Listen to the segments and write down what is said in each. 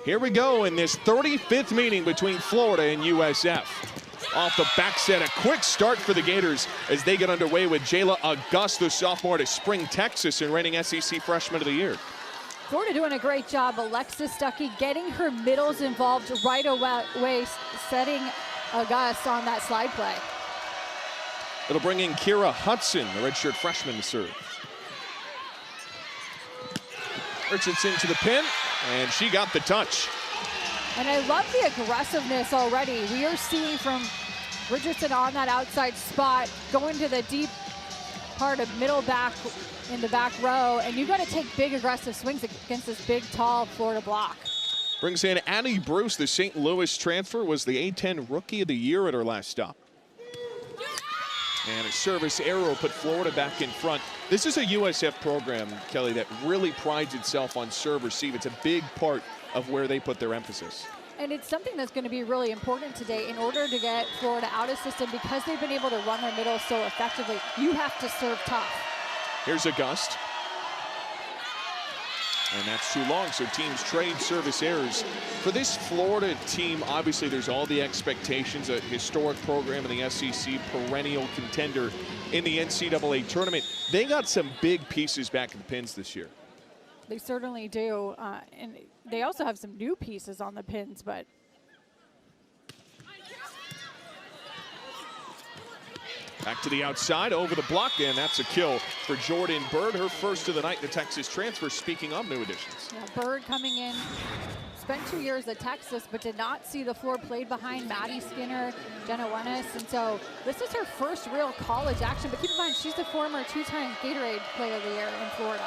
Here we go in this 35th meeting between Florida and USF. Off the back set, a quick start for the Gators as they get underway with Jayla Augusta, sophomore to Spring, Texas, and reigning SEC Freshman of the Year. Florida doing a great job. Alexis Stuckey getting her middles involved right away, setting Augusta on that slide play. It'll bring in Kira Hudson, the redshirt freshman, to serve. Richardson to the pin, and she got the touch. And I love the aggressiveness already. We are seeing from Richardson on that outside spot, going to the deep part of middle back in the back row, and you've got to take big aggressive swings against this big, tall Florida block. Brings in Addie Bruce, the St. Louis transfer, was the A10 Rookie of the Year at her last stop. And a service arrow put Florida back in front. This is a USF program, Kelly, that really prides itself on serve receive. It's a big part of where they put their emphasis. And it's something that's going to be really important today in order to get Florida out of system, because they've been able to run their middle so effectively. You have to serve tough. Here's Auguste. And that's too long, so teams trade service errors. For this Florida team, obviously there's all the expectations, a historic program in the SEC, perennial contender in the NCAA tournament. They got some big pieces back in the pins this year. They certainly do, and they also have some new pieces on the pins, but back to the outside, over the block, and that's a kill for Jordan Bird, her first of the night, the Texas transfer. Speaking of new additions. Yeah, Bird coming in, spent 2 years at Texas, but did not see the floor, played behind Maddie Skinner, Jenna Wennis, and so this is her first real college action. But keep in mind, she's the former two-time Gatorade Player of the Year in Florida.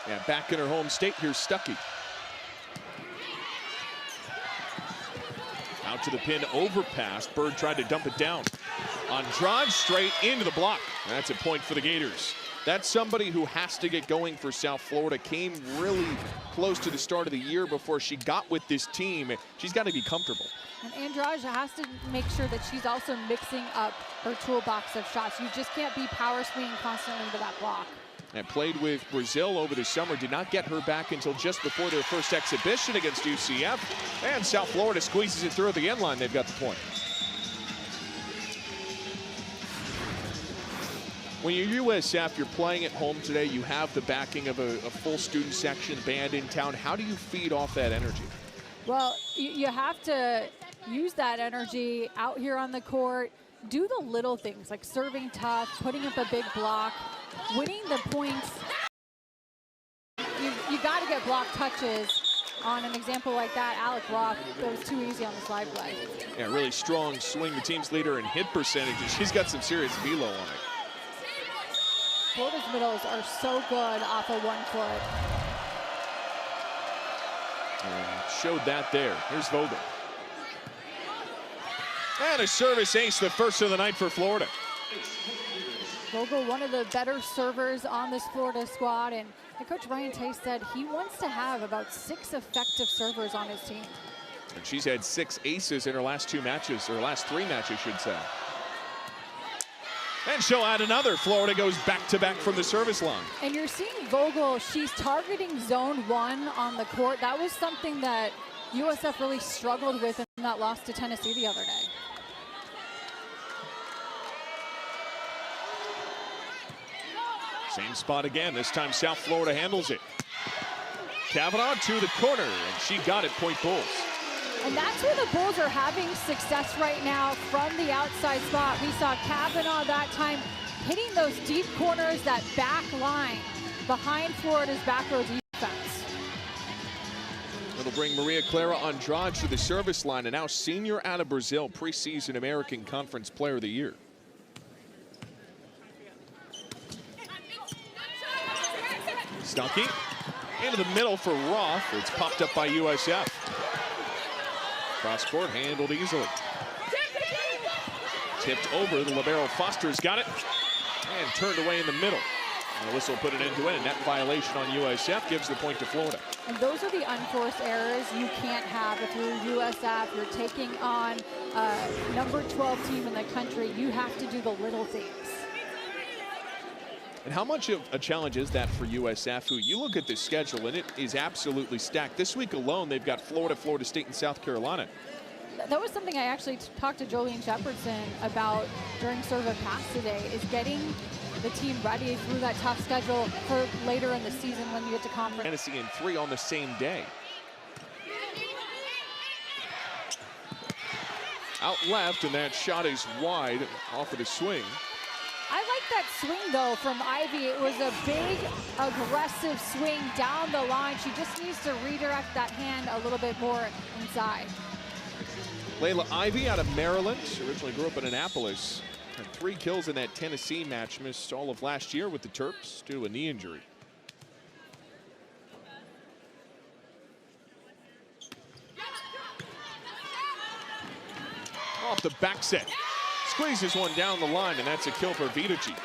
Yeah, back in her home state, here's Stuckey. Out to the pin, overpass. Bird tried to dump it down. Andrade straight into the block. That's a point for the Gators. That's somebody who has to get going for South Florida. Came really close to the start of the year before she got with this team. She's got to be comfortable. And Andrade has to make sure that she's also mixing up her toolbox of shots. You just can't be power swinging constantly into that block. And played with Brazil over the summer. Did not get her back until just before their first exhibition against UCF. And South Florida squeezes it through at the end line. They've got the point. When you're USF, you're playing at home today. You have the backing of a full student section band in town. How do you feed off that energy? Well, you have to use that energy out here on the court. Do the little things like serving tough, putting up a big block, winning the points. You got to get block touches. On an example like that, Alec Roth goes too easy on the slide play. Yeah, really strong swing. The team's leader in hit percentage, and she's got some serious velo on it. Florida's middles are so good off of 1 foot. And showed that there. Here's Vogel. And a service ace, the first of the night for Florida. Vogel, one of the better servers on this Florida squad, and Coach Ryan Tay said he wants to have about 6 effective servers on his team. And she's had 6 aces in her last 2 matches, or last 3 matches, I should say. And she'll add another. Florida goes back-to-back from the service line. And you're seeing Vogel, she's targeting zone 1 on the court. That was something that USF really struggled with in that loss to Tennessee the other day. Same spot again. This time South Florida handles it. Kavanaugh to the corner, and she got it, point Bulls. And that's where the Bulls are having success right now from the outside spot. We saw Kavanaugh that time hitting those deep corners, that back line behind Florida's back row defense. It'll bring Maria Clara Andrade to the service line, and now senior out of Brazil, preseason American Conference Player of the Year. Stuckey into the middle for Roth. It's popped up by USF. Cross court, handled easily. Tipped over, the libero Foster's got it, and turned away in the middle. And the whistle put it end to end. Net violation on USF gives the point to Florida. And those are the unforced errors you can't have if you're USF. You're taking on number 12 team in the country. You have to do the little things. And how much of a challenge is that for USF, who you look at the schedule and it is absolutely stacked. This week alone, they've got Florida, Florida State, and South Carolina. That was something I actually talked to Jolene Shepherdson about during Serve a Pass today, is getting the team ready through that tough schedule for later in the season when you get to conference. Tennessee and 3 on the same day. Out left, and that shot is wide off of the swing. I like that swing, though, from Ivy. It was a big, aggressive swing down the line. She just needs to redirect that hand a little bit more inside. Layla Ivy out of Maryland. She originally grew up in Annapolis. Had 3 kills in that Tennessee match. Missed all of last year with the Terps due to a knee injury. Off the back set. Squeezes one down the line, and that's a kill for Vidacic.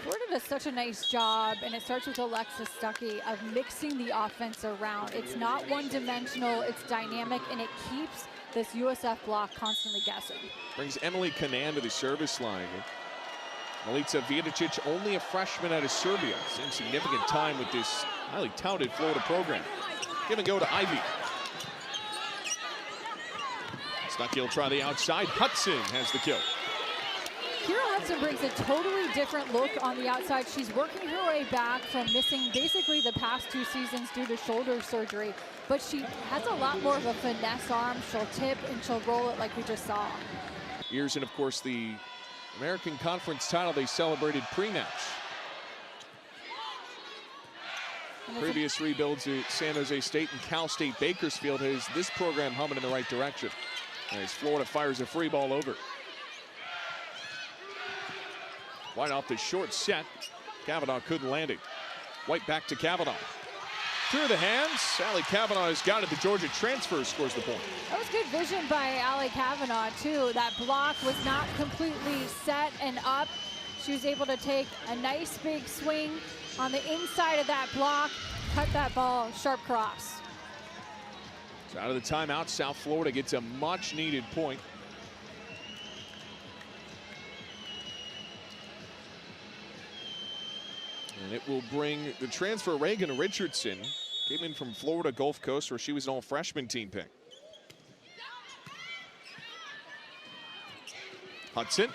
Florida does such a nice job, and it starts with Alexis Stuckey, of mixing the offense around. It's not one-dimensional, it's dynamic, and it keeps this USF block constantly guessing. Brings Emily Kanan to the service line. Milica Vidacic, only a freshman out of Serbia. Seen significant time with this highly touted Florida program. Give and go to Ivy. Stuckey will try the outside. Hudson has the kill. Kira Hudson brings a totally different look on the outside. She's working her way back from missing basically the past 2 seasons due to shoulder surgery, but she has a lot more of a finesse arm. She'll tip and she'll roll it like we just saw. Years and, of course, the American Conference title they celebrated pre-match. Previous rebuilds at San Jose State and Cal State Bakersfield has this program humming in the right direction. As Florida fires a free ball over. White off the short set. Kavanaugh couldn't land it. White back to Kavanaugh. Through the hands. Allie Kavanaugh has got it. The Georgia transfer scores the point. That was good vision by Allie Kavanaugh, too. That block was not completely set and up. She was able to take a nice big swing on the inside of that block, cut that ball, sharp cross. So out of the timeout, South Florida gets a much-needed point. And it will bring the transfer Reagan Richardson. Came in from Florida Gulf Coast, where she was an all-freshman team pick. Hudson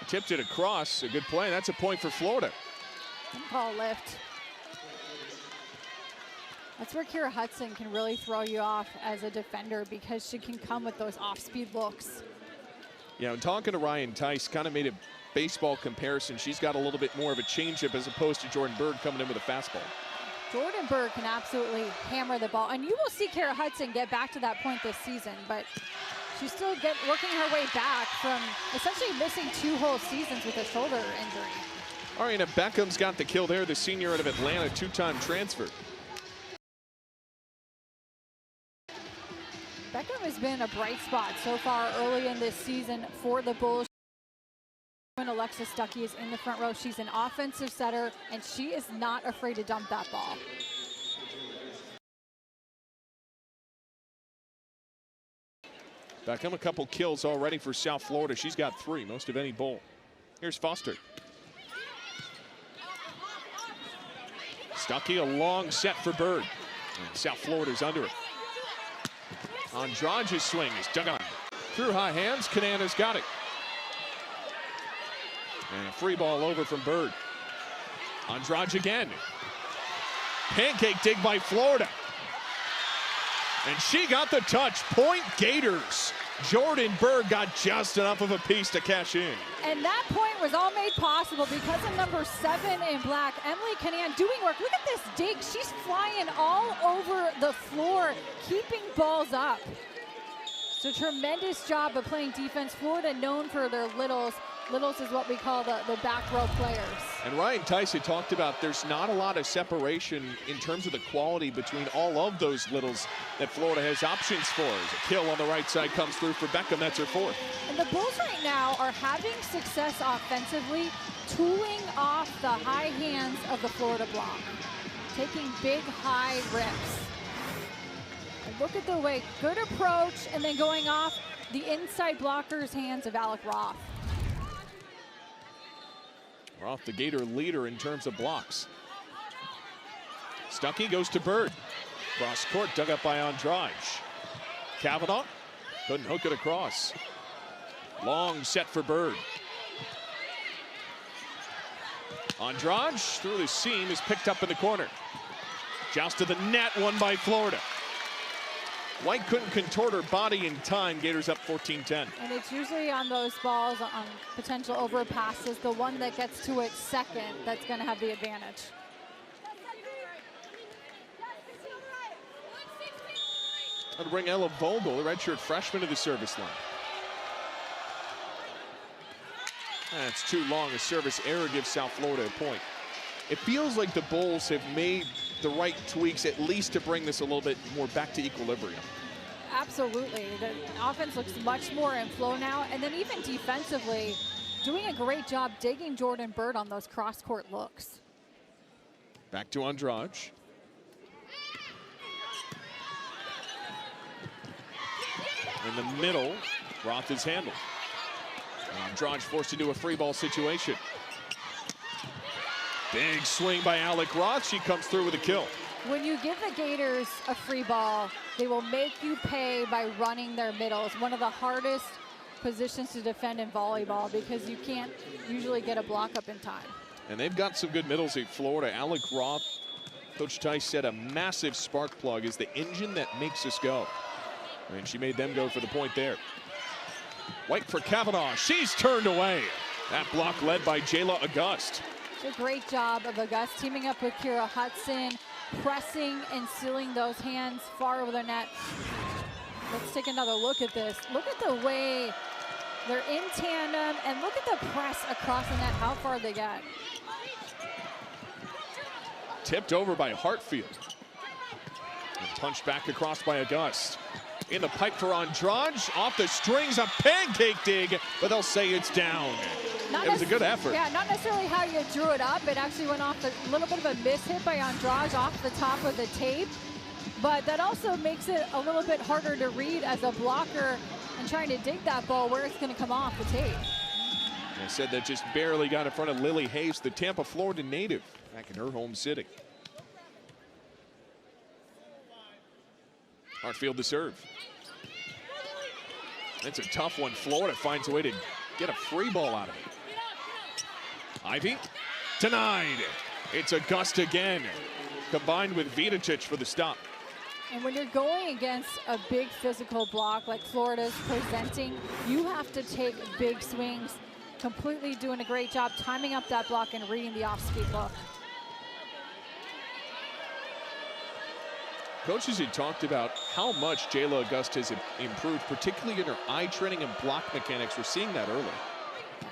tipped it across. A good play. That's a point for Florida. Call lift. That's where Kira Hudson can really throw you off as a defender, because she can come with those off-speed looks. Yeah, and talking to Ryan Tice, kind of made a baseball comparison. She's got a little bit more of a changeup as opposed to Jordan Berg coming in with a fastball. Jordan Berg can absolutely hammer the ball, and you will see Kira Hudson get back to that point this season, but she's still working her way back from essentially missing 2 whole seasons with a shoulder injury. Ariana Beckham's got the kill there, the senior out of Atlanta, 2-time transfer. Beckham has been a bright spot so far early in this season for the Bulls. When Alexis Stuckey is in the front row, she's an offensive setter, and she is not afraid to dump that ball. Beckham, a couple kills already for South Florida. She's got 3, most of any Bull. Here's Foster. Stuckey, a long set for Bird. And South Florida's under it. Andrade's swing is dug on. Through high hands, Kanana's got it. And a free ball over from Bird. Andrade again. Pancake dig by Florida. And she got the touch. Point Gators. Jordan Berg got just enough of a piece to cash in. And that point was all made possible because of number 7 in black, Emily Kanan, doing work. Look at this dig. She's flying all over the floor, keeping balls up. It's a tremendous job of playing defense. Florida known for their littles. Littles is what we call the back row players. And Ryan Tice had talked about there's not a lot of separation in terms of the quality between all of those littles that Florida has options for. As a kill on the right side comes through for Beckham. That's her 4th. And the Bulls right now are having success offensively, tooling off the high hands of the Florida block, taking big, high rips. And look at the way, good approach, and then going off the inside blocker's hands of Alec Roth. Roth, the Gator leader in terms of blocks. Stuckey goes to Bird. Cross court, dug up by Andrade. Kavanaugh couldn't hook it across. Long set for Bird. Andrade through the seam is picked up in the corner. Joust to the net, won by Florida. White couldn't contort her body in time. Gators up 14-10. And it's usually on those balls, on potential overpasses, the one that gets to it second that's going to have the advantage. I'd bring Ella Vogel, the redshirt freshman, to the service line. That's too long. A service error gives South Florida a point. It feels like the Bulls have made the right tweaks, at least to bring this a little bit more back to equilibrium. Absolutely. The offense looks much more in flow now. And then even defensively, doing a great job digging Jordan Bird on those cross-court looks. Back to Andrade. In the middle, Roth is handled. Andrade forced into a free ball situation. Big swing by Alec Roth. She comes through with a kill. When you give the Gators a free ball, they will make you pay by running their middles. One of the hardest positions to defend in volleyball because you can't usually get a block up in time. And they've got some good middles at Florida. Alec Roth, Coach Tice said a massive spark plug is the engine that makes us go. And she made them go for the point there. White for Kavanaugh. She's turned away. That block led by Jayla Auguste. It's a great job of Auguste teaming up with Kira Hudson, pressing and sealing those hands far over the net. Let's take another look at this. Look at the way they're in tandem, and look at the press across the net, how far they get. Tipped over by Hartfield. And punched back across by Auguste. In the pipe for Andrade, off the strings, a pancake dig, but they'll say it's down. It was a good effort. Yeah, not necessarily how you drew it up. It actually went off a little bit of a miss hit by Andrade off the top of the tape. But that also makes it a little bit harder to read as a blocker and trying to dig that ball where it's going to come off the tape. I said that just barely got in front of Lily Hayes, the Tampa, Florida native, back in her home city. Hartfield to serve. It's a tough one. Florida finds a way to get a free ball out of it. Ivy, denied. It's Auguste again, combined with Vidicic for the stop. And when you're going against a big physical block like Florida's presenting, you have to take big swings. Completely doing a great job timing up that block and reading the off-speed look. Coaches had talked about how much Jayla Auguste has improved, particularly in her eye training and block mechanics. We're seeing that early.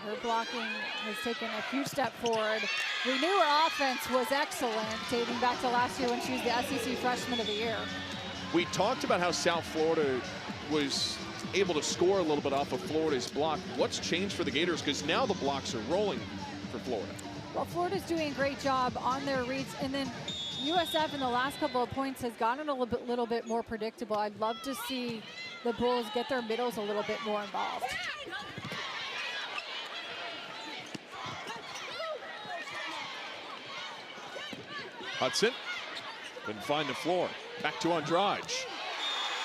Her blocking has taken a huge step forward. We knew her offense was excellent, dating back to last year when she was the SEC Freshman of the Year. We talked about how South Florida was able to score a little bit off of Florida's block. What's changed for the Gators? Because now the blocks are rolling for Florida. Well, Florida's doing a great job on their reads, and then USF in the last couple of points has gotten a little bit more predictable. I'd love to see the Bulls get their middles a little bit more involved. Hudson couldn't find the floor. Back to Andrade.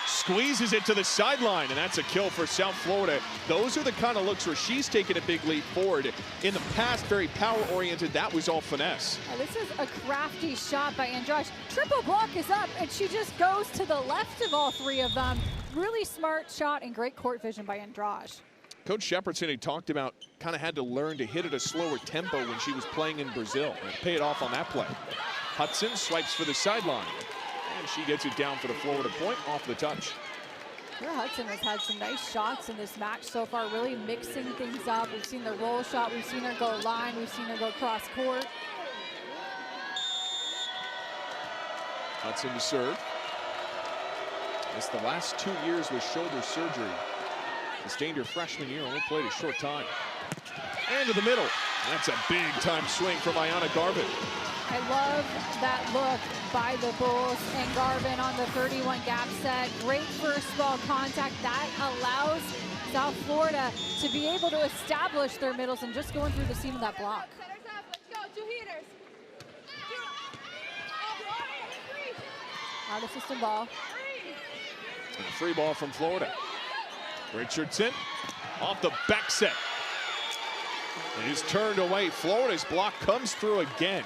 Squeezes it to the sideline, and that's a kill for South Florida. Those are the kind of looks where she's taken a big leap forward. In the past, very power-oriented. That was all finesse. This is a crafty shot by Andrade. Triple block is up, and she just goes to the left of all three of them. Really smart shot and great court vision by Andrade. Coach Shepherdson had talked about kind of had to learn to hit at a slower tempo when she was playing in Brazil. And paid off on that play. Hudson swipes for the sideline. And she gets it down for the Florida point off the touch. Kira Hudson has had some nice shots in this match so far, really mixing things up. We've seen the roll shot, we've seen her go line, we've seen her go cross court. Hudson to serve. Missed the last 2 years with shoulder surgery. Sustained her freshman year, only played a short time. And to the middle. That's a big time swing from Ayana Garvin. I love that look by the Bulls and Garvin on the 31 gap set. Great first ball contact. That allows South Florida to be able to establish their middles and just going through the seam of that block. Out of system ball. And a free ball from Florida. Richardson off the back set. It is turned away. Florida's block comes through again.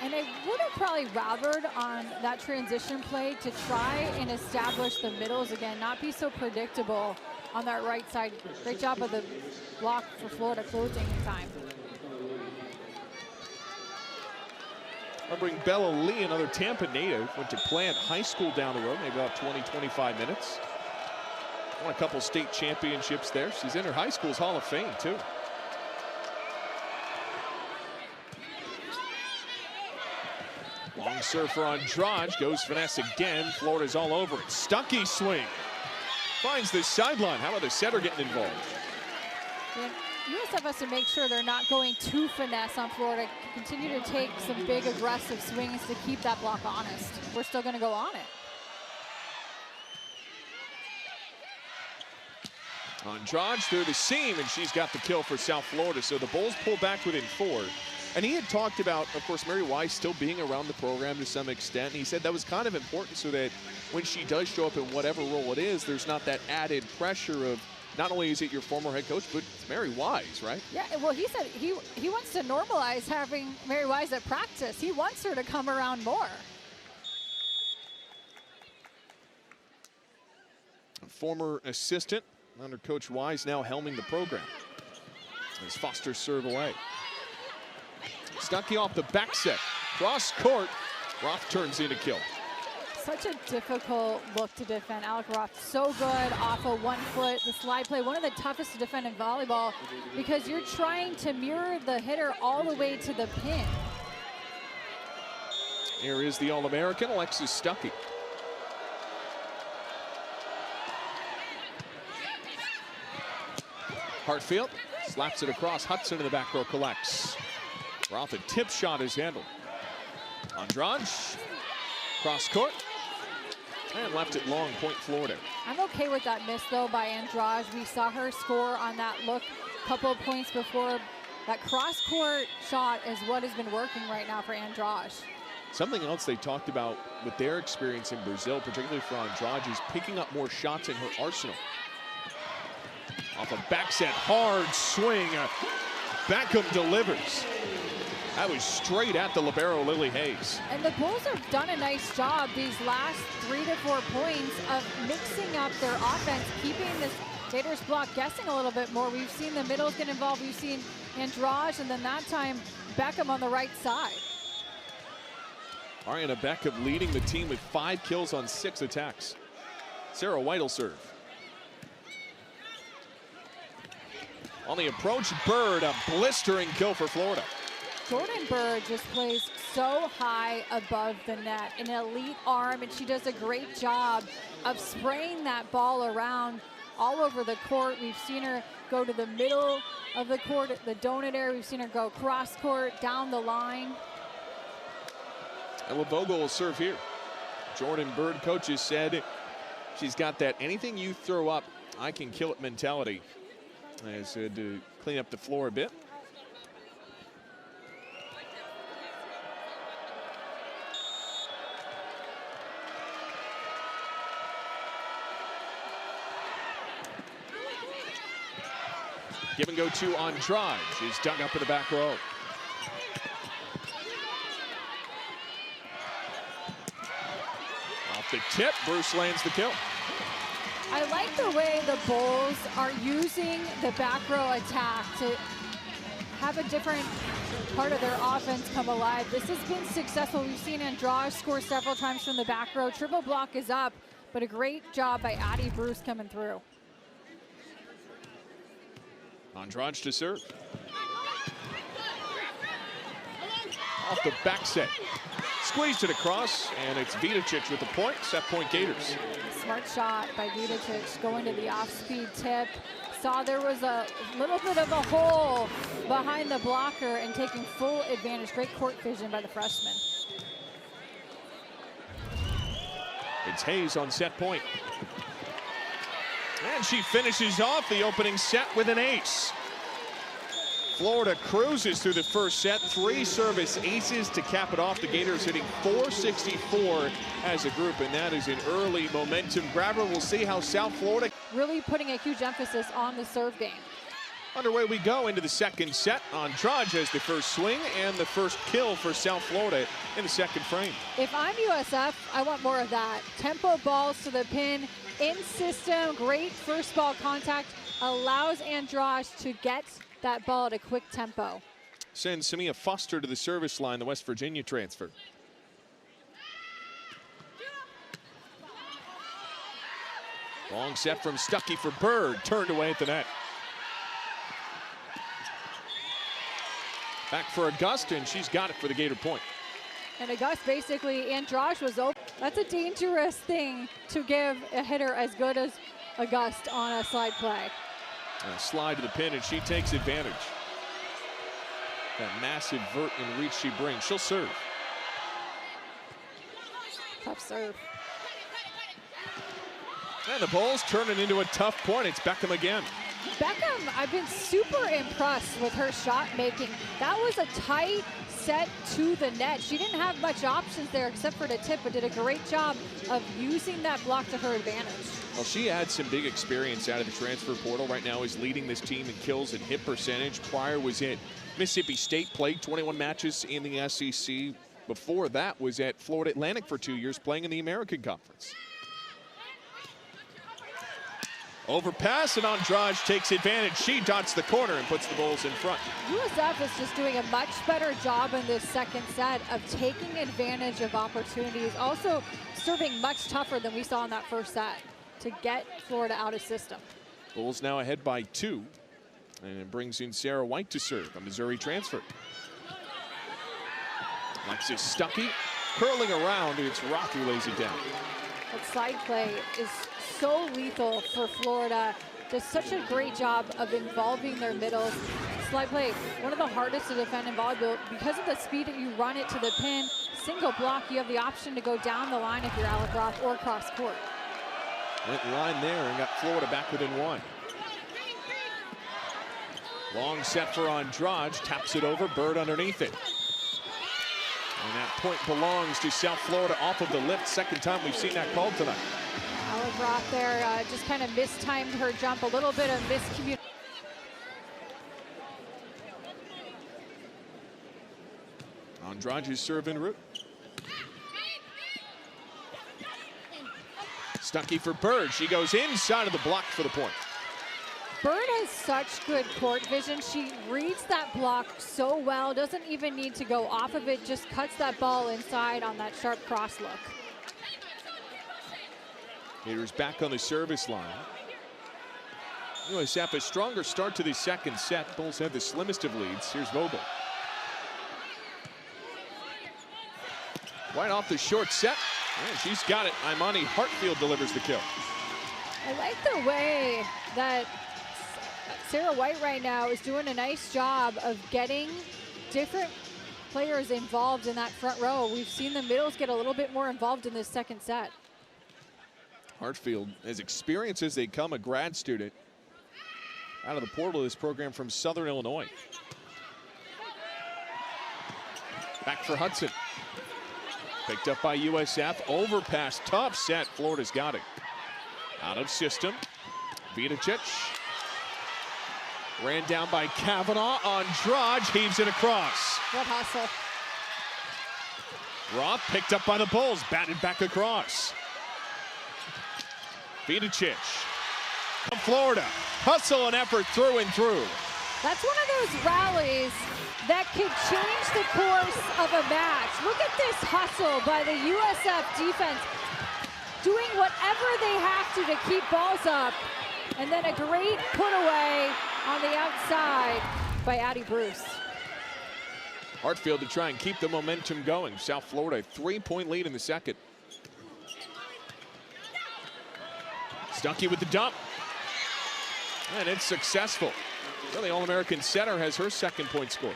And I would have probably rathered on that transition play to try and establish the middles again, not be so predictable on that right side. Great job of the block for Florida closing in time. Remembering Bella Lee, another Tampa native, went to Plant High School down the road, maybe about 20, 25 minutes. Won a couple state championships there. She's in her high school's Hall of Fame, too. Long serve for Andrade, goes finesse again. Florida's all over it. Stuckey swing. Finds the sideline. How about the setter getting involved? Yeah, USF has to make sure they're not going too finesse on Florida. Continue to take some big aggressive swings to keep that block honest. We're still going to go on it. Andrade through the seam, and she's got the kill for South Florida. So the Bulls pull back within 4. And he had talked about, of course, Mary Wise still being around the program to some extent. And he said that was kind of important so that when she does show up in whatever role it is, there's not that added pressure of not only is it your former head coach, but it's Mary Wise, right? Yeah, well, he said he wants to normalize having Mary Wise at practice. He wants her to come around more. A former assistant under Coach Wise, now helming the program. As Foster serve away. Stuckey off the back set. Cross court. Roth turns in a kill. Such a difficult look to defend. Alec Roth so good off of 1 foot. The slide play, one of the toughest to defend in volleyball because you're trying to mirror the hitter all the way to the pin. Here is the All-American, Alexis Stuckey. Hartfield slaps it across. Hudson in the back row collects. Roth, a tip shot is handled. Andrade, cross court, and left it long, point Florida. I'm okay with that miss, though, by Andrade. We saw her score on that look a couple of points before. That cross court shot is what has been working right now for Andrade. Something else they talked about with their experience in Brazil, particularly for Andrade, is picking up more shots in her arsenal. Off a back set, hard swing. Beckham delivers. That was straight at the libero, Lily Hayes. And the Bulls have done a nice job these last 3 to 4 points of mixing up their offense, keeping this Gators block guessing a little bit more. We've seen the middles get involved. We've seen Andrade, and then that time Beckham on the right side. Ariana Beckham leading the team with 5 kills on 6 attacks. Sarah White will serve. On the approach, Bird, a blistering kill for Florida. Jordan Bird just plays so high above the net, an elite arm, and she does a great job of spraying that ball around all over the court. We've seen her go to the middle of the court, the donut area. We've seen her go cross court, down the line. Ella Vogel will serve here. Jordan Bird, coaches said she's got that anything you throw up, I can kill it mentality. I said to clean up the floor a bit. Give and go to Andrade. She's dug up in the back row. Off the tip, Bruce lands the kill. I like the way the Bulls are using the back row attack to have a different part of their offense come alive. This has been successful. We've seen Andrade score several times from the back row. Triple block is up, but a great job by Addie Bruce coming through. Andrade to serve. Off the back set. Squeezed it across, and it's Vidicic with the point. Set point Gators. Smart shot by Vidicic going to the off-speed tip. Saw there was a little bit of a hole behind the blocker and taking full advantage. Great court vision by the freshman. It's Hayes on set point. And she finishes off the opening set with an ace. Florida cruises through the first set. 3 service aces to cap it off. The Gators hitting .464 as a group, and that is an early momentum grabber. We'll see how South Florida really putting a huge emphasis on the serve game. Underway we go into the second set. Andrade has the first swing and the first kill for South Florida in the second frame. If I'm USF, I want more of that. Tempo balls to the pin, in system, great first ball contact, allows Andrade to get that ball at a quick tempo. Sends Samia Foster to the service line, the West Virginia transfer. Long set from Stuckey for Bird, turned away at the net. Back for Augusta, and she's got it for the Gator point. And Augusta basically, Andrade was open. That's a dangerous thing to give a hitter as good as Augusta on a slide play. A slide to the pin, and she takes advantage. That massive vert and reach she brings. She'll serve. Tough serve. And the Bulls turn it into a tough point. It's Beckham again. Beckham, I've been super impressed with her shot making. That was a tight set to the net. She didn't have much options there except for the tip, but did a great job of using that block to her advantage. Well, she had some big experience out of the transfer portal. Right now is leading this team in kills and hit percentage. Prior was at Mississippi State, played 21 matches in the SEC. Before that was at Florida Atlantic for 2 years, playing in the American Conference. Overpass, and Andrade takes advantage. She dots the corner and puts the Bulls in front. USF is just doing a much better job in this second set of taking advantage of opportunities. Also serving much tougher than we saw in that first set to get Florida out of system. Bulls now ahead by 2. And it brings in Sarah White to serve, a Missouri transfer. Alexis Stuckey curling around, and it's Roth who lays it down. That side play is so lethal for Florida. Does such a great job of involving their middles. Slide play, one of the hardest to defend in volleyball because of the speed that you run it to the pin. Single block, you have the option to go down the line if you're Alec Roth or cross court. Went line there and got Florida back within 1. Long set for Andrade, taps it over, Bird underneath it. And that point belongs to South Florida off of the lift. Second time we've seen that called tonight. Alec Roth there just kind of mistimed her jump, a little bit of miscommunication. Andrade's serve en route. Stuckey for Bird. She goes inside of the block for the point. Bird has such good court vision. She reads that block so well, doesn't even need to go off of it, just cuts that ball inside on that sharp cross look. Gators back on the service line. USF a stronger start to the second set. Bulls have the slimmest of leads. Here's Vogel. White off the short set. And she's got it. Imani Hartfield delivers the kill. I like the way that Sarah White right now is doing a nice job of getting different players involved in that front row. We've seen the middles get a little bit more involved in this second set. Hartfield, as experienced as they come, a grad student out of the portal of this program from Southern Illinois. Back for Hudson. Picked up by USF. Overpass, tough set. Florida's got it. Out of system. Vidicic. Ran down by Kavanaugh. Andrade heaves it across. What hustle. Roth picked up by the Bulls. Batted back across. Vidicic. Florida. Hustle and effort through and through. That's one of those rallies that could change the course of a match. Look at this hustle by the USF defense, doing whatever they have to keep balls up. And then a great put away on the outside by Addie Bruce. Hartfield to try and keep the momentum going. South Florida, 3-point lead in the second. Stuckey with the dump. And it's successful. Well, the All-American setter has her second point scored.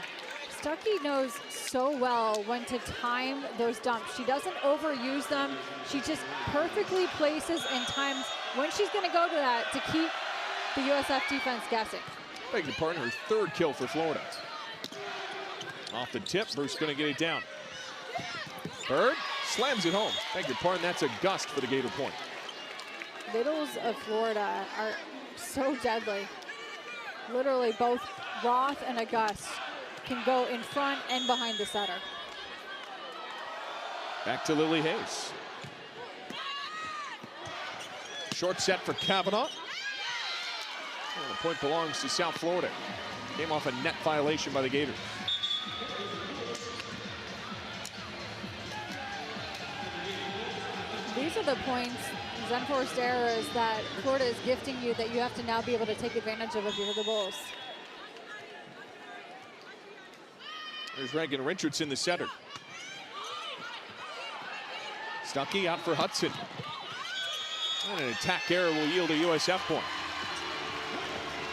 Stuckey knows so well when to time those dumps. She doesn't overuse them. She just perfectly places and times when she's going to go to that to keep the USF defense guessing. Beg your pardon, her third kill for Florida. Off the tip, Bruce gonna get it down. Bird slams it home. Beg your pardon, that's a gust for the Gator point. Middles of Florida are so deadly. Literally both Roth and August can go in front and behind the setter. Back to Lily Hayes. Short set for Kavanaugh. And the point belongs to South Florida. Came off a net violation by the Gators. These are the points, these unforced errors that Florida is gifting you that you have to now be able to take advantage of if you're the Bulls. There's Reagan Richardson, the setter. Stuckey out for Hudson. And an attack error will yield a USF point.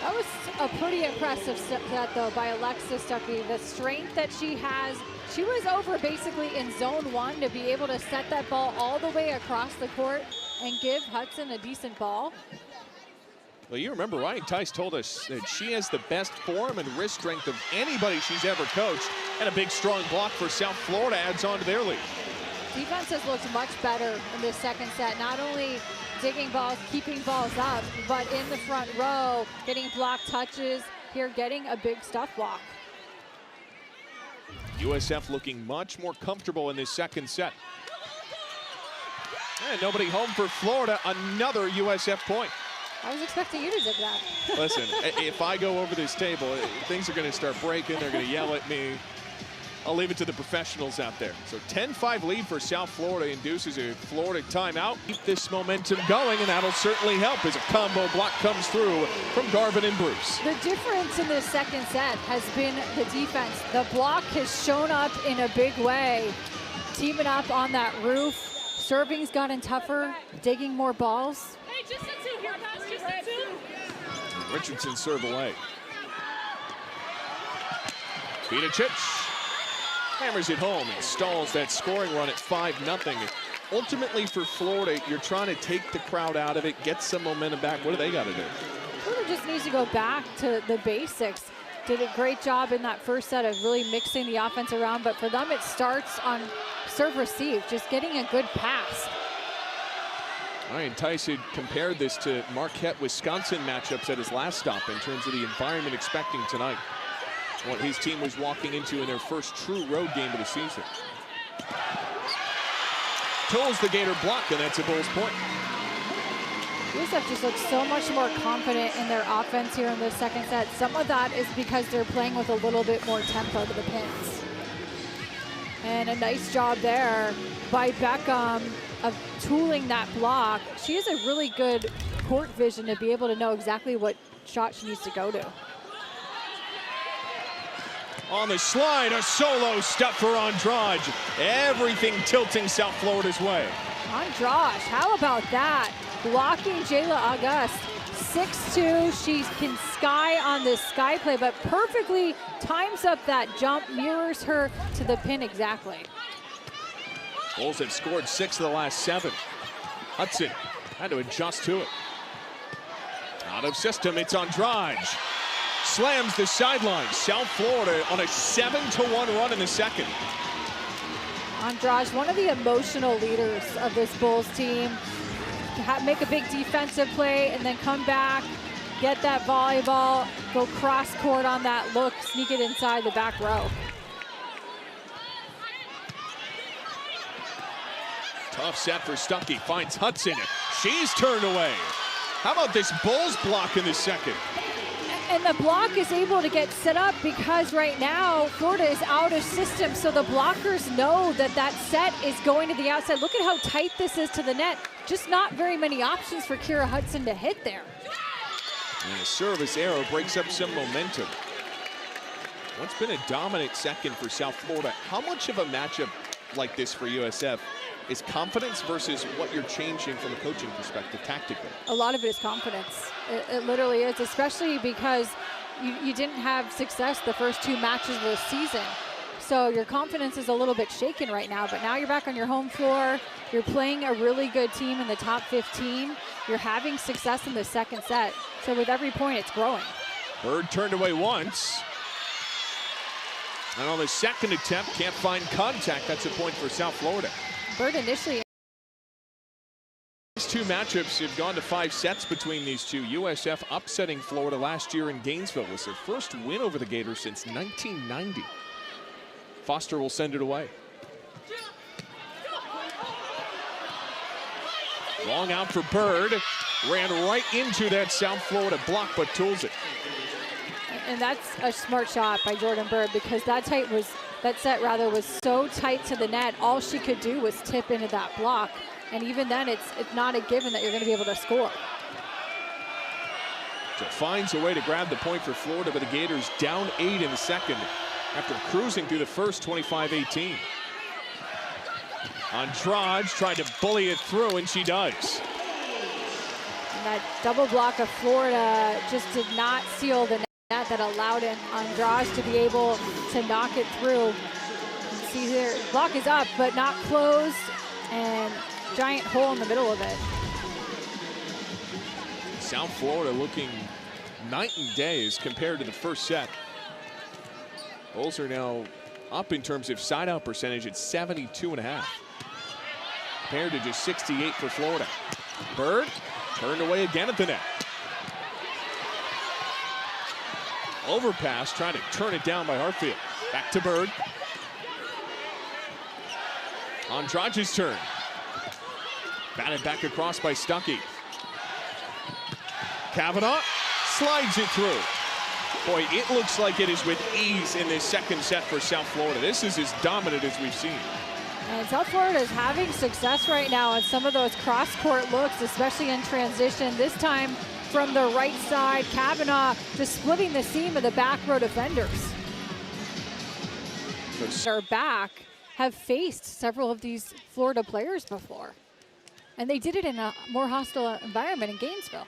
That was a pretty impressive set, though, by Alexis Stuckey. The strength that she has. She was over basically in zone one to be able to set that ball all the way across the court and give Hudson a decent ball. Well, you remember Ryan Tice told us that she has the best form and wrist strength of anybody she's ever coached, and a big strong block for South Florida adds on to their lead. Defense has looked much better in this second set, not only digging balls, keeping balls up, but in the front row, getting block touches, here getting a big stuff block. USF looking much more comfortable in this second set. And nobody home for Florida, another USF point. I was expecting you to do that. Listen, if I go over this table, things are going to start breaking. They're going to yell at me. I'll leave it to the professionals out there. So 10-5 lead for South Florida induces a Florida timeout. Keep this momentum going, and that'll certainly help as a combo block comes through from Garvin and Bruce. The difference in this second set has been the defense. The block has shown up in a big way. Teaming up on that roof. Serving's gotten tougher, digging more balls. Hey, just a two here, pass, just a two. Richardson serve away. Vidicic hammers it home and stalls that scoring run at 5-0. Ultimately for Florida, you're trying to take the crowd out of it, get some momentum back. What do they got to do? Florida just needs to go back to the basics. Did a great job in that first set of really mixing the offense around, but for them it starts on serve receive, just getting a good pass. Ryan Tice had compared this to Marquette, Wisconsin matchups at his last stop in terms of the environment expecting tonight. What his team was walking into in their first true road game of the season. Tolls the Gator block, and that's a Bulls point. USF just looks so much more confident in their offense here in the second set. Some of that is because they're playing with a little bit more tempo to the pins. And a nice job there by Beckham of tooling that block. She has a really good court vision to be able to know exactly what shot she needs to go to. On the slide, a solo step for Andrade. Everything tilting South Florida's way. Andrade, how about that? Blocking Jayla August. 6'2", she can sky on this sky play, but perfectly times up that jump, mirrors her to the pin exactly. Bulls have scored 6 of the last 7. Hudson had to adjust to it. Out of system, it's Andrade. Slams the sideline. South Florida on a 7-1 run in the second. Andrade, one of the emotional leaders of this Bulls team. Make a big defensive play and then come back, get that volleyball, go cross court on that look, sneak it inside the back row. Tough set for Stuckey, finds Hudson. She's turned away. How about this Bulls block in the second? And the block is able to get set up because right now Florida is out of system, so the blockers know that that set is going to the outside. Look at how tight this is to the net. Just not very many options for Kira Hudson to hit there. And a service arrow breaks up some momentum. What's been a dominant second for South Florida? How much of a matchup like this for USF is confidence versus what you're changing from a coaching perspective tactically? A lot of it is confidence. It literally is, especially because you didn't have success the first 2 matches of the season. So your confidence is a little bit shaken right now, but now you're back on your home floor. You're playing a really good team in the top 15. You're having success in the second set. So with every point, it's growing. Bird turned away once. And on the second attempt, can't find contact. That's a point for South Florida. Bird initially. These two matchups have gone to 5 sets between these two. USF upsetting Florida last year in Gainesville was their first win over the Gators since 1990. Foster will send it away. Long out for Bird. Ran right into that South Florida block, but tools it. And that's a smart shot by Jordan Bird, because that set was so tight to the net. All she could do was tip into that block. And even then, it's not a given that you're going to be able to score. So finds a way to grab the point for Florida, but the Gators down 8 in the second after cruising through the first 25-18. Andrade tried to bully it through, and she does. And that double block of Florida just did not seal the net that allowed Andrade to be able to knock it through. You can see here, block is up, but not closed, and giant hole in the middle of it. South Florida looking night and day as compared to the first set. Bulls are now up in terms of side-out percentage at 72.5. Compared to just 68 for Florida. Bird turned away again at the net. Overpass, trying to turn it down by Hartfield. Back to Bird. Andrade's turn. Batted back across by Stuckey. Kavanaugh slides it through. Boy, it looks like it is with ease in this second set for South Florida. This is as dominant as we've seen. And South Florida is having success right now on some of those cross-court looks, especially in transition. This time from the right side, Kavanaugh just splitting the seam of the back row defenders. Our back have faced several of these Florida players before. And they did it in a more hostile environment in Gainesville.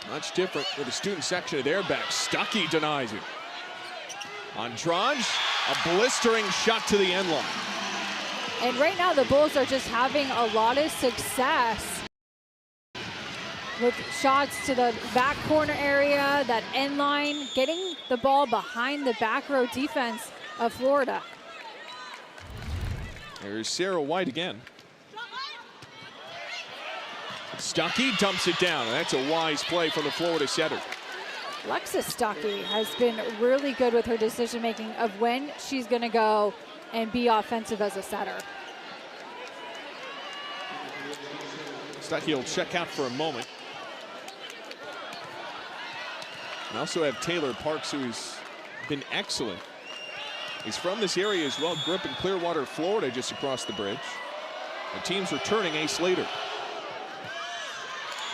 Much different with the student section of their back. Stuckey denies it. Andrade, a blistering shot to the end line. And right now the Bulls are just having a lot of success with shots to the back corner area, that end line, getting the ball behind the back row defense of Florida. There's Sarah White again. Stuckey dumps it down, and that's a wise play from the Florida setter. Alexis Stuckey has been really good with her decision-making of when she's going to go and be offensive as a setter. Stuckey will check out for a moment. We also have Taylor Parks, who's been excellent. He's from this area as well, grew up in Clearwater, Florida, just across the bridge. The team's returning a Slater.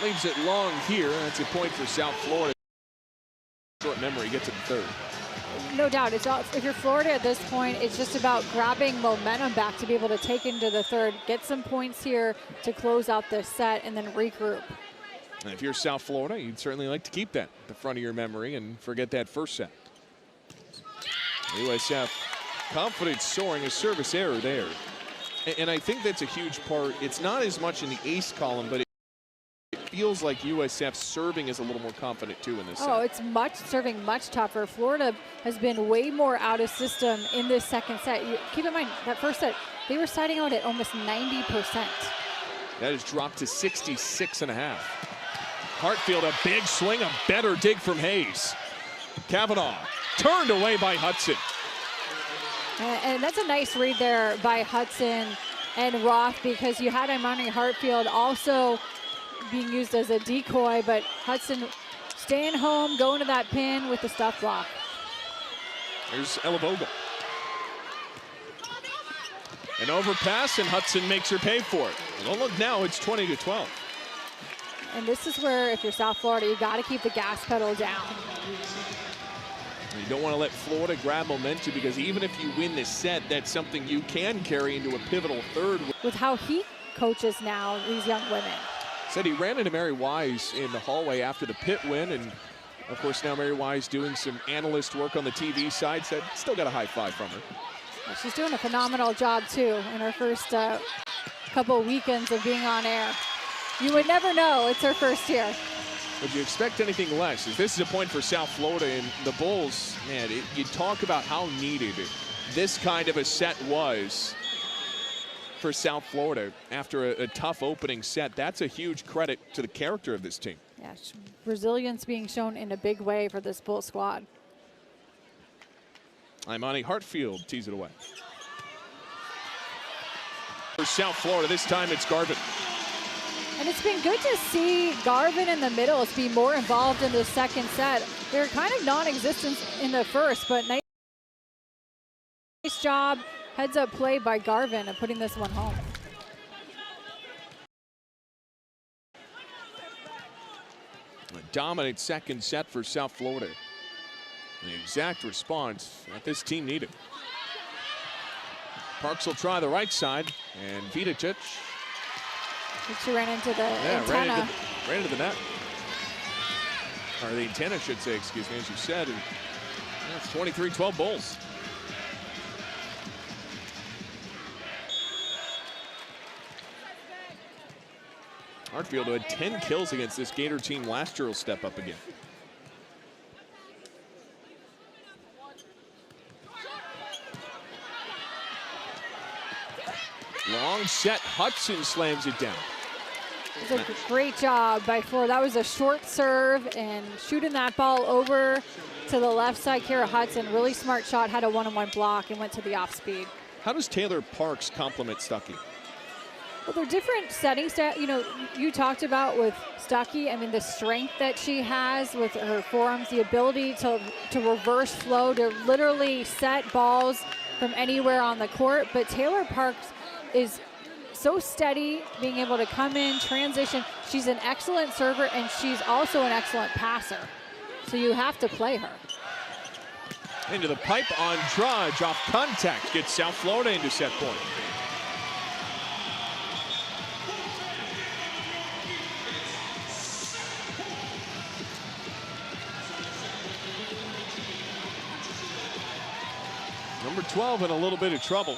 Leaves it long here. That's a point for South Florida. Short memory, gets it to third. No doubt. If you're Florida at this point, it's just about grabbing momentum back to be able to take into the third, get some points here to close out this set, and then regroup. And if you're South Florida, you'd certainly like to keep that at the front of your memory and forget that first set. USF confidence soaring, a service error there. And I think that's a huge part. It's not as much in the ace column, but it feels like USF serving is a little more confident too in this set. Oh, it's serving much tougher. Florida has been way more out of system in this second set. Keep in mind, that first set, they were siding out at almost 90%. That has dropped to 66.5. Hartfield, a big swing, a better dig from Hayes. Kavanaugh turned away by Hudson. And that's a nice read there by Hudson and Roth, because you had Imani Hartfield also being used as a decoy, but Hudson staying home, going to that pin with the stuff block. There's Elavoga. An overpass, and Hudson makes her pay for it. Well, look now, it's 20-12. And this is where, if you're South Florida, you got to keep the gas pedal down. You don't want to let Florida grab momentum, because even if you win this set, that's something you can carry into a pivotal third. With how he coaches now these young women. Said he ran into Mary Wise in the hallway after the Pitt win, and of course now Mary Wise doing some analyst work on the TV side. Said still got a high five from her. Well, she's doing a phenomenal job too in her first couple weekends of being on air. You would never know it's her first year. Would you expect anything less? As this is a point for South Florida, and the Bulls, man, you talk about how needed this kind of a set was for South Florida after a tough opening set. That's a huge credit to the character of this team. Yeah, resilience being shown in a big way for this Bull squad. Imani Hartfield tees it away. For South Florida, this time it's Garvin. And it's been good to see Garvin in the middles be more involved in the second set. They're kind of non-existent in the first, but nice job, heads-up play by Garvin of putting this one home. A dominant second set for South Florida. The exact response that this team needed. Parks will try the right side, and Vidicic. She ran into the antenna. Ran into the net. Or the antenna, should say, excuse me, as you said. And that's 23-12 Bulls. Hartfield, who had 10 kills against this Gator team last year, will step up again. Long set, Hudson slams it down. It was a great job by Florida. That was a short serve, and shooting that ball over to the left side, Kara Hudson, really smart shot, had a one-on-one block and went to the off speed. How does Taylor Parks complement Stuckey? Well, they're different settings that, you know, you talked about with Stuckey. I mean, the strength that she has with her forearms, the ability to reverse flow, to literally set balls from anywhere on the court. But Taylor Parks is so steady, being able to come in, transition. She's an excellent server, and she's also an excellent passer. So you have to play her. Into the pipe on Drudge, off contact, gets South Florida into set point. Number 12 in a little bit of trouble.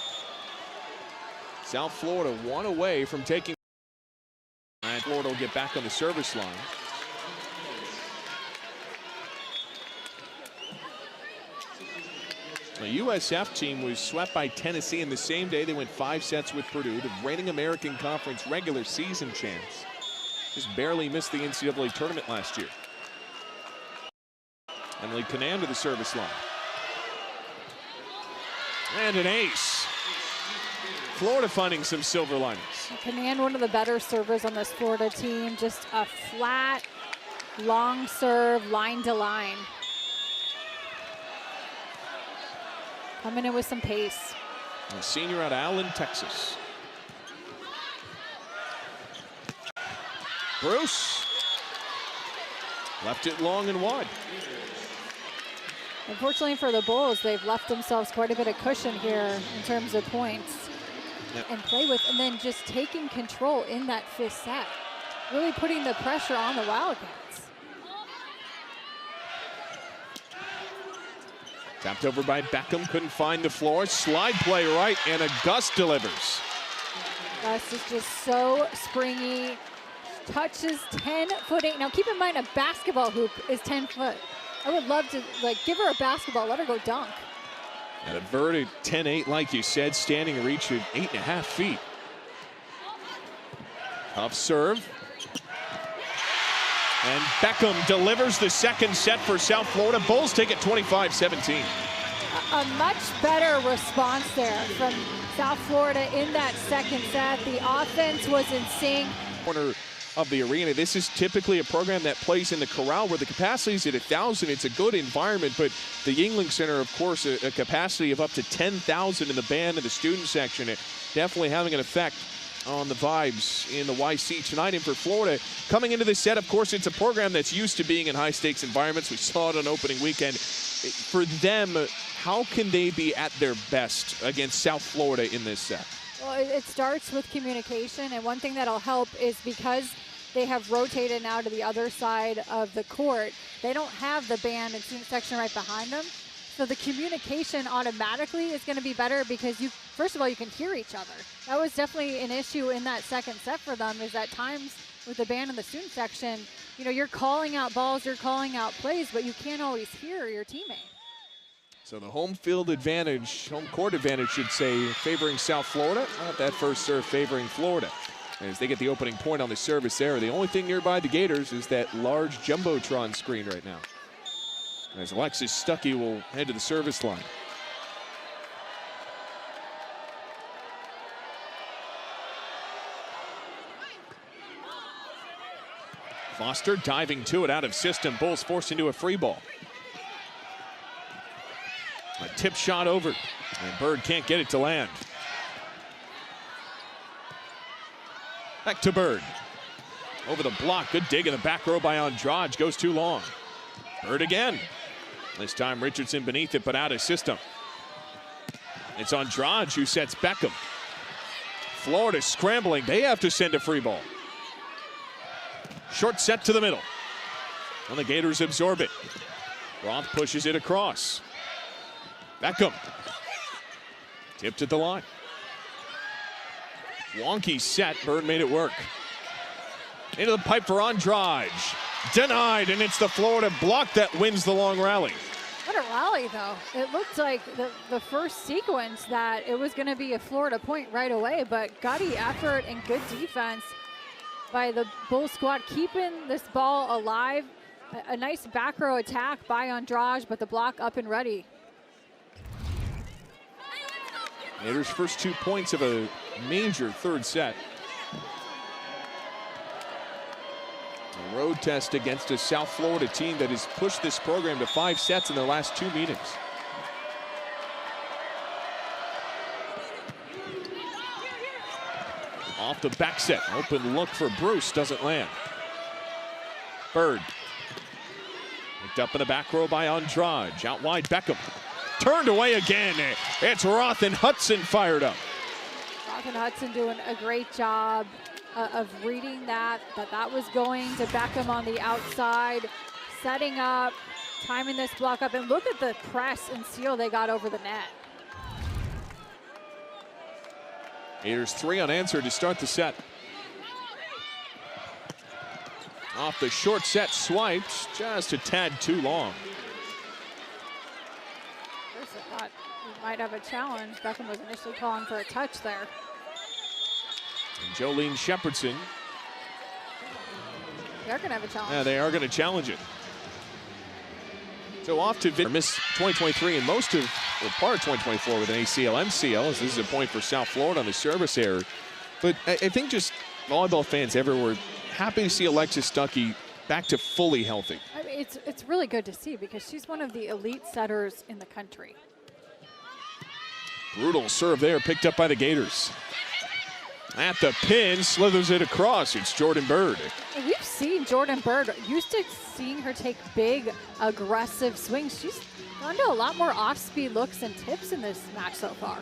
South Florida one away from taking. And Florida will get back on the service line. The USF team was swept by Tennessee in the same day. They went 5 sets with Purdue, the reigning American Conference regular season champs. Just barely missed the NCAA tournament last year. Emily Canan to the service line. And an ace. Florida finding some silver linings. Canan, one of the better servers on this Florida team. Just a flat, long serve, line to line. Coming in with some pace. A senior out of Allen, Texas. Bruce left it long and wide. Unfortunately for the Bulls, they've left themselves quite a bit of cushion here in terms of points and play with, and then just taking control in that 5th set. Really putting the pressure on the Wildcats. Tapped over by Beckham, couldn't find the floor. Slide play right, and a Gus delivers. Gus is just so springy. Touches 10'8". Now keep in mind, a basketball hoop is 10 foot. I would love to give her a basketball, let her go dunk. And a verted 10-8, like you said, standing reach of 8.5 feet. Tough serve. And Beckham delivers the second set for South Florida. Bulls take it 25-17. A much better response there from South Florida in that second set. The offense was in sync. Corner of the arena. This is typically a program that plays in the Corral where the capacity is at 1,000. It's a good environment, but the Yuengling Center, of course, a capacity of up to 10,000 in the band and the student section. It definitely having an effect on the vibes in the YC tonight. And for Florida, coming into this set, of course, it's a program that's used to being in high-stakes environments. We saw it on opening weekend. For them, how can they be at their best against South Florida in this set? Well, it starts with communication, and one thing that'll help is because they have rotated now to the other side of the court, they don't have the band and student section right behind them. So the communication automatically is going to be better because first of all, you can hear each other. That was definitely an issue in that second set for them, is at times with the band in the student section, you know, you're calling out balls, you're calling out plays, but you can't always hear your teammate. So the home field advantage, home court advantage, should say, favoring South Florida. Not that first serve favoring Florida, as they get the opening point on the service error. The only thing nearby the Gators is that large Jumbotron screen right now, as Alexis Stuckey will head to the service line. Foster diving to it out of system. Bulls forced into a free ball. A tip shot over, and Bird can't get it to land. Back to Bird. Over the block, good dig in the back row by Andrade, goes too long. Bird again. This time Richardson beneath it, but out of system. It's Andrade who sets Beckham. Florida scrambling, they have to send a free ball. Short set to the middle. And the Gators absorb it. Roth pushes it across. Beckham. Tipped at the line. Wonky set. Bird made it work. Into the pipe for Andrade. Denied, and it's the Florida block that wins the long rally. What a rally, though. It looked like the first sequence that it was going to be a Florida point right away, but gutty effort and good defense by the Bull squad, keeping this ball alive. A nice back row attack by Andrade, but the block up and ready. Gators' first 2 points of a major third set. A road test against a South Florida team that has pushed this program to 5 sets in their last 2 meetings. Off the back set, open look for Bruce, doesn't land. Bird. Picked up in the back row by Andrade. Out wide, Beckham. Turned away again. It's Roth and Hudson fired up. Roth and Hudson doing a great job of reading that was going to Beckham on the outside, setting up, timing this block up, and look at the press and seal they got over the net. Gators 3 unanswered to start the set. Off the short set, swiped just a tad too long. First I thought we might have a challenge. Beckham was initially calling for a touch there. And Jolene Shepherdson. They're going to have a challenge. Yeah, they are going to challenge it. So off to miss 2023 and most of, or part of 2024 with an ACL, MCL, as this is a point for South Florida on the service error. But I think just volleyball fans everywhere happy to see Alexis Stuckey back to fully healthy. I mean, it's really good to see because she's one of the elite setters in the country. Brutal serve there, picked up by the Gators. At the pin, slithers it across. It's Jordan Bird. And we've seen Jordan Bird, used to seeing her take big, aggressive swings. She's gone to a lot more off-speed looks and tips in this match so far.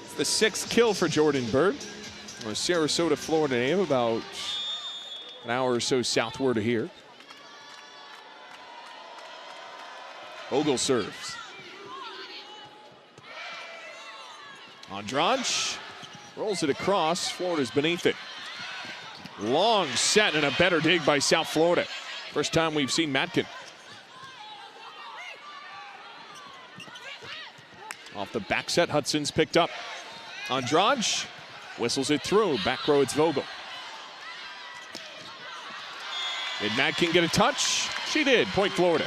It's the 6th kill for Jordan Bird. Sarasota, Florida native, about an hour or so southward of here. Ogle serves. Andrade rolls it across. Florida's beneath it. Long set and a better dig by South Florida. First time we've seen Matkin. Off the back set, Hudson's picked up. Andrade whistles it through. Back row, it's Vogel. Did Matkin get a touch? She did. Point Florida.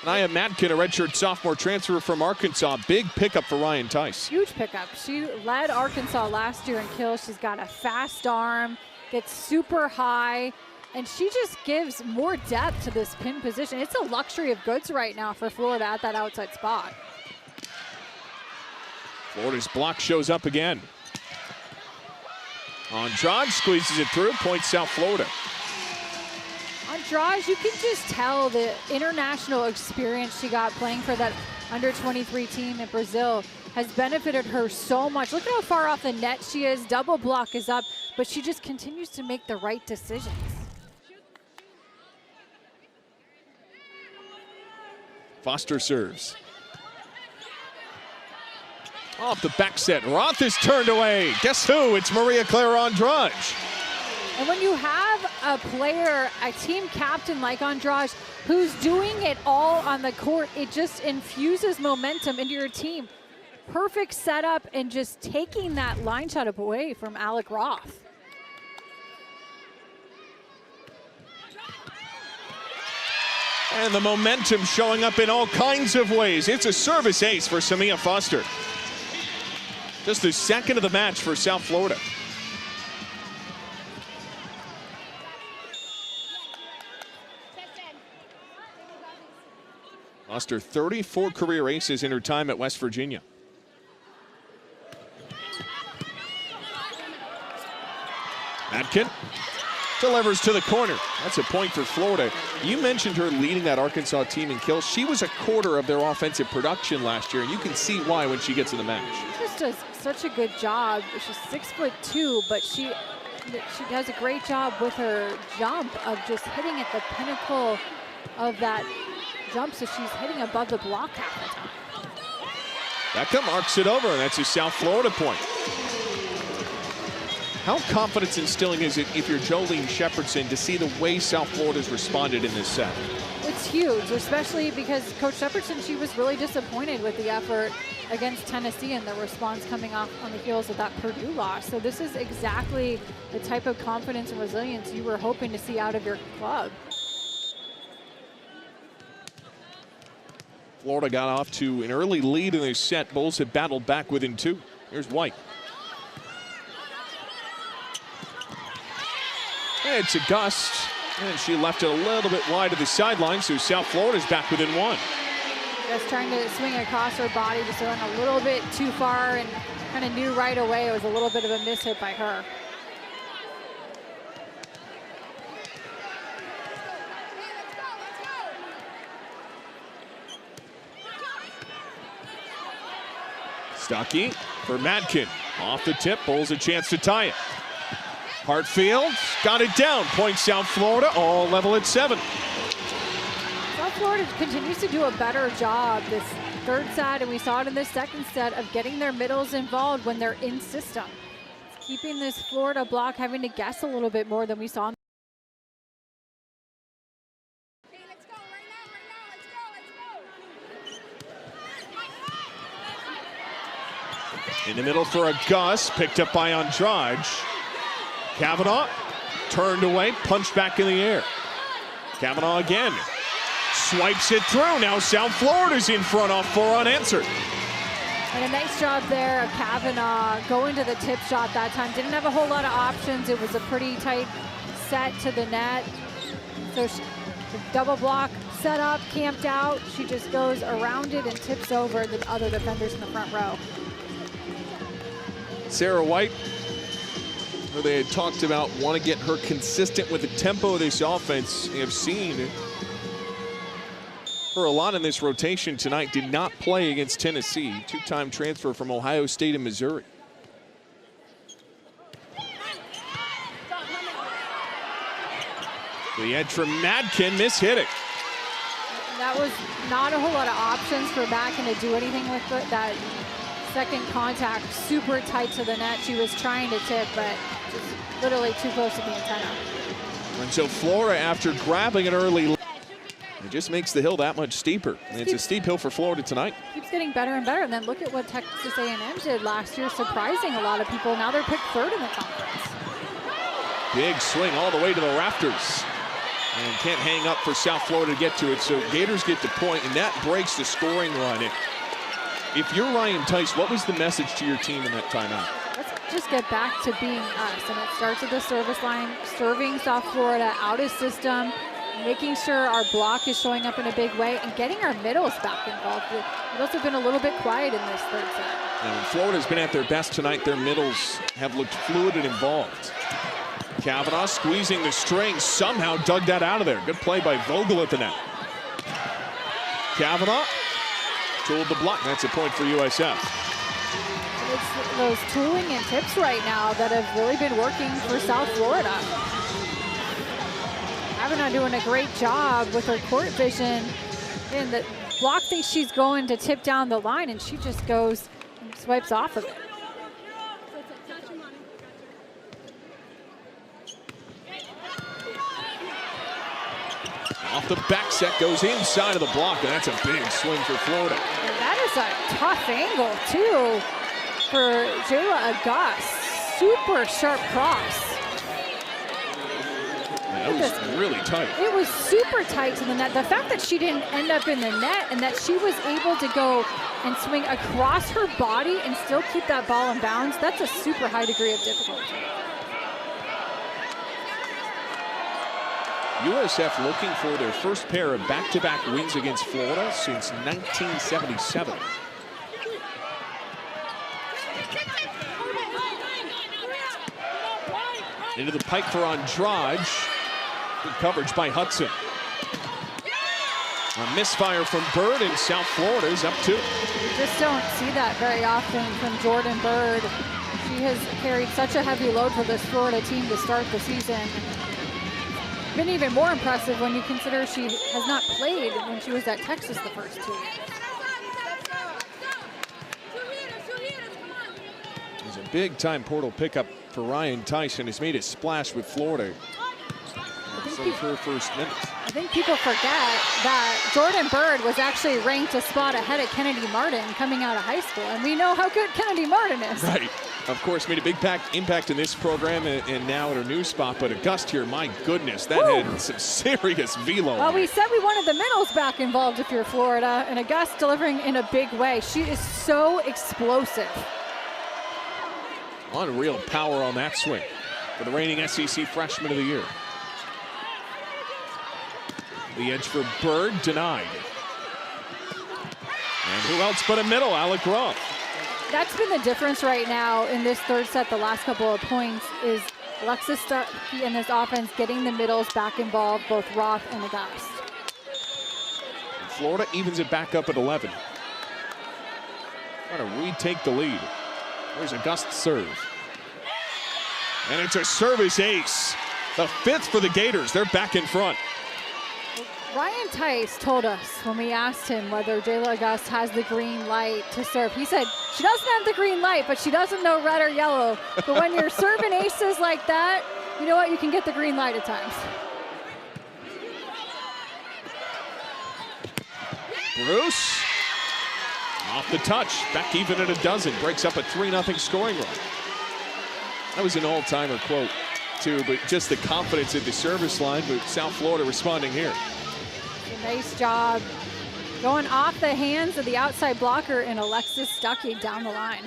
Naya Matkin, a redshirt sophomore transfer from Arkansas. Big pickup for Ryan Tice. Huge pickup. She led Arkansas last year in kills. She's got a fast arm, gets super high, and she just gives more depth to this pin position. It's a luxury of goods right now for Florida at that outside spot. Florida's block shows up again. Andrade squeezes it through. Point South Florida. Andrade, you can just tell the international experience she got playing for that under-23 team in Brazil has benefited her so much. Look at how far off the net she is. Double block is up, but she just continues to make the right decisions. Foster serves. Off the back set, Roth is turned away. Guess who? It's Maria Clara Andrade. And when you have a player, a team captain like Andrade, who's doing it all on the court, it just infuses momentum into your team. Perfect setup and just taking that line shot away from Alec Roth. And the momentum showing up in all kinds of ways. It's a service ace for Samia Foster. Just the second of the match for South Florida. Foster, 34 career aces in her time at West Virginia. Adkin delivers to the corner. That's a point for Florida. You mentioned her leading that Arkansas team in kills. She was a quarter of their offensive production last year, and you can see why when she gets in the match. She just does such a good job. She's 6'2", but she does a great job with her jump of just hitting at the pinnacle of that jump, so she's hitting above the block half the time. Beckham arcs it over, and that's a South Florida point. How confidence instilling is it if you're Jolene Shepherdson to see the way South Florida's responded in this set? It's huge, especially because Coach Shepherdson, she was really disappointed with the effort against Tennessee and the response coming off on the heels of that Purdue loss. So this is exactly the type of confidence and resilience you were hoping to see out of your club. Florida got off to an early lead in this set. Bulls have battled back within 2. Here's White. It's a gust, and she left it a little bit wide of the sideline, so South Florida's back within 1. Just trying to swing across her body, just went a little bit too far and kind of knew right away it was a little bit of a miss hit by her. Stuckey for Madkin. Off the tip, Bulls a chance to tie it. Hartfield got it down. Point South Florida, all level at 7. South Florida continues to do a better job this third set, and we saw it in this second set, of getting their middles involved when they're in system. It's keeping this Florida block having to guess a little bit more than we saw. In the middle for a gust, picked up by Andrade. Kavanaugh turned away, punched back in the air. Kavanaugh again. Swipes it through. Now South Florida's in front off 4 unanswered. And a nice job there of Kavanaugh going to the tip shot that time. Didn't have a whole lot of options. It was a pretty tight set to the net. So she, the double block set up, camped out. She just goes around it and tips over the other defenders in the front row. Sarah White, who they had talked about, want to get her consistent with the tempo of this offense. They have seen her a lot in this rotation tonight. Did not play against Tennessee. 2-time transfer from Ohio State and Missouri. The edge from Madkin, mishit it. That was not a whole lot of options for Madkin to do anything with it. That second contact, super tight to the net. She was trying to tip, but just literally too close to the antenna. And so Florida, after grabbing an early, it just makes the hill that much steeper. And it's a steep hill for Florida tonight. Keeps getting better and better. And then look at what Texas A&M did last year, surprising a lot of people. Now they're picked 3rd in the conference. Big swing all the way to the rafters. And can't hang up for South Florida to get to it. So Gators get the point, and that breaks the scoring run. If you're Ryan Tice, what was the message to your team in that timeout? Let's just get back to being us. And it starts at the service line, serving South Florida out of system, making sure our block is showing up in a big way, and getting our middles back involved. We've also been a little bit quiet in this third set. And Florida's been at their best tonight. Their middles have looked fluid and involved. Kavanaugh squeezing the string, somehow dug that out of there. Good play by Vogel at the net. Kavanaugh tooled the block. That's a point for USF. It's those tooling and tips right now that have really been working for South Florida. Kavanaugh doing a great job with her court vision. And the block thinks she's going to tip down the line, and she just goes and swipes off of it. Off the back set, goes inside of the block, and that's a big swing for Florida. And that is a tough angle, too, for Jayla Auguste. Super sharp cross. Yeah, that was really tight. It was super tight to the net. The fact that she didn't end up in the net and that she was able to go and swing across her body and still keep that ball in bounds, that's a super high degree of difficulty. USF looking for their first pair of back-to-back wins against Florida since 1977. Into the pipe for Andrade. Good coverage by Hudson. A misfire from Bird, and South Florida is up 2. You just don't see that very often from Jordan Bird. She has carried such a heavy load for this Florida team to start the season. Been even more impressive when you consider she has not played when she was at Texas the first 2 years. It's a big-time portal pickup for Ryan Tyson. Has made a splash with Florida. Some of her first minutes. I think people forget that Jordan Bird was actually ranked a spot ahead of Kennedy Martin coming out of high school, and we know how good Kennedy Martin is. Right. Of course, made a big impact in this program and now at her new spot. But Auguste here, my goodness, that had some serious velo. Well, we said we wanted the middles back involved if you're Florida, and Auguste delivering in a big way. She is so explosive. Unreal power on that swing for the reigning SEC Freshman of the Year. The edge for Bird, denied. And who else but a middle, Alec Roth. That's been the difference right now in this third set. The last couple of points is Alexis Stuckey in this offense getting the middles back involved, both Roth and Auguste. Florida evens it back up at 11. Trying to retake the lead. There's Auguste's serve. And it's a service ace. The 5th for the Gators. They're back in front. Ryan Tice told us when we asked him whether Jayla Auguste has the green light to serve. He said she doesn't have the green light, but she doesn't know red or yellow. But when you're serving aces like that, you know what? You can get the green light at times. Bruce, off the touch, back even at a dozen, breaks up a 3-0 scoring run. That was an all-timer quote, too, but just the confidence at the service line, but South Florida responding here. Nice job going off the hands of the outside blocker and Alexis Stuckey down the line.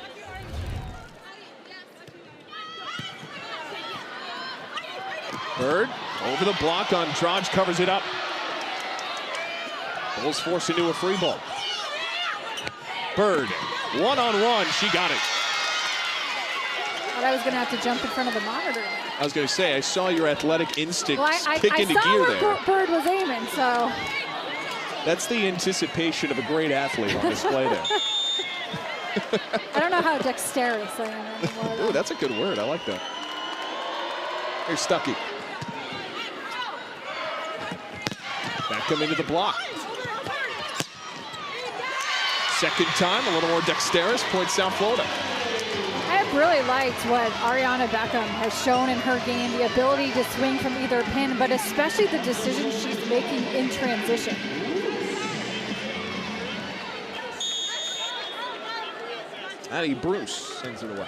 Bird over the block. Andrade covers it up. Bulls forced into a free ball. Bird, one-on-one, she got it. Thought I was going to have to jump in front of the monitor. I was going to say, I saw your athletic instincts Well, kick into gear there. I saw where Bird was aiming, so. That's the anticipation of a great athlete on display there. I don't know how dexterous I am anymore. Ooh, that's a good word. I like that. Here's Stuckey. Back come into the block. Second time, a little more dexterous, point South Florida. I've really liked what Ariana Beckham has shown in her game, the ability to swing from either pin, but especially the decisions she's making in transition. Addie Bruce sends it away.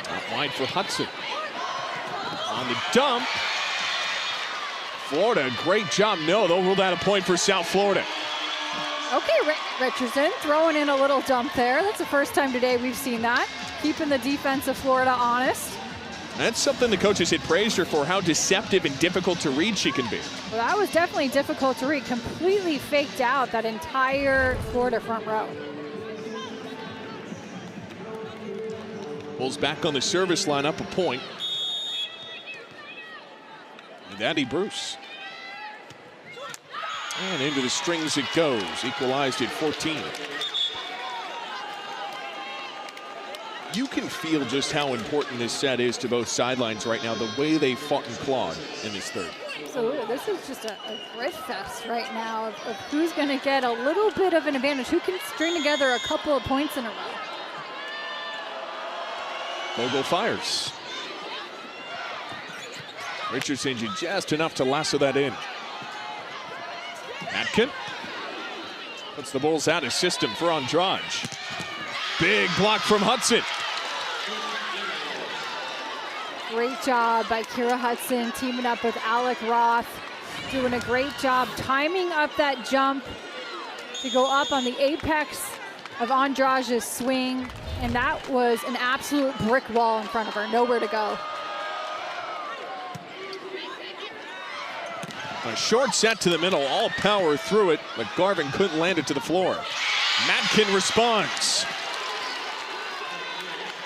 Out wide for Hudson. On the dump. Florida, great job. No, they'll rule that a point for South Florida. Okay, Richardson throwing in a little dump there. That's the first time today we've seen that. Keeping the defense of Florida honest. That's something the coaches had praised her for, how deceptive and difficult to read she can be. Well, that was definitely difficult to read. Completely faked out that entire Florida front row. Bulls back on the service line, up a point. And Addie Bruce. And into the strings it goes, equalized at 14. You can feel just how important this set is to both sidelines right now, the way they fought and clawed in this third. Absolutely. This is just a grit fest right now of who's going to get a little bit of an advantage, who can string together a couple of points in a row. Vogel fires. Richardson just enough to lasso that in. Atkin puts the Bulls out of system for Andrade. Big block from Hudson. Great job by Kira Hudson teaming up with Alec Roth, doing a great job timing up that jump to go up on the apex of Andrade's swing, and that was an absolute brick wall in front of her, nowhere to go. A short set to the middle, all power through it, but Garvin couldn't land it to the floor. Matkin responds.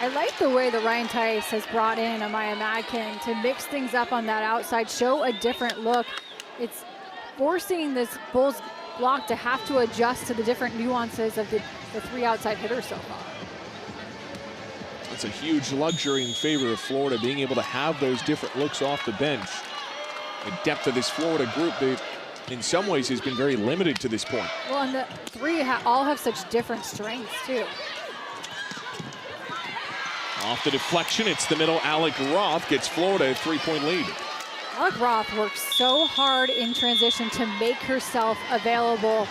I like the way that Ryan Tice has brought in Amaya Madkin to mix things up on that outside, show a different look. It's forcing this Bulls block to have to adjust to the different nuances of the three outside hitters so far. It's a huge luxury in favor of Florida, being able to have those different looks off the bench. The depth of this Florida group that in some ways has been very limited to this point. Well, and the three all have such different strengths too. Off the deflection, it's the middle. Alec Roth gets Florida a 3-point lead. Alec Roth works so hard in transition to make herself available.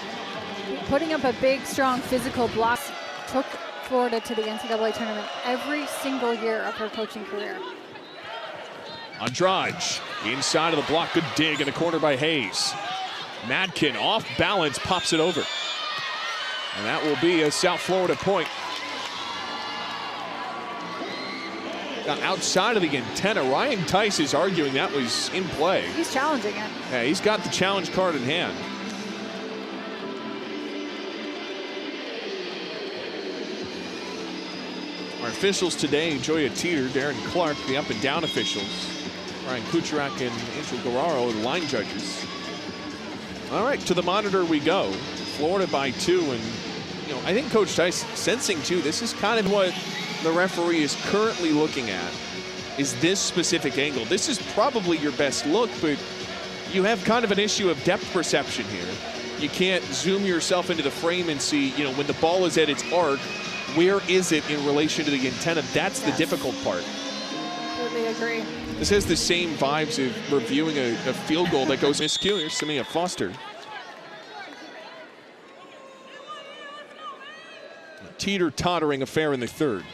Putting up a big, strong physical block took Florida to the NCAA tournament every single year of her coaching career. Andrade, inside of the block, good dig in the corner by Hayes. Madkin off balance, pops it over. And that will be a South Florida point. Now, outside of the antenna, Ryan Tice is arguing that was in play. He's challenging it. Yeah, he's got the challenge card in hand. Our officials today, Joya Teeter, Darren Clark, the up and down officials. Ryan Kucherak and Angel Guerrero, the line judges. All right, to the monitor we go. Florida by 2, and you know, I think Coach Tice sensing too, this is kind of what the referee is currently looking at, is this specific angle. This is probably your best look, but you have kind of an issue of depth perception here. You can't zoom yourself into the frame and see, you know, when the ball is at its arc, where is it in relation to the antenna? That's the difficult part. Totally agree. This has the same vibes of reviewing a field goal that goes miscue. Here's Samia Foster. A teeter-tottering affair in the third.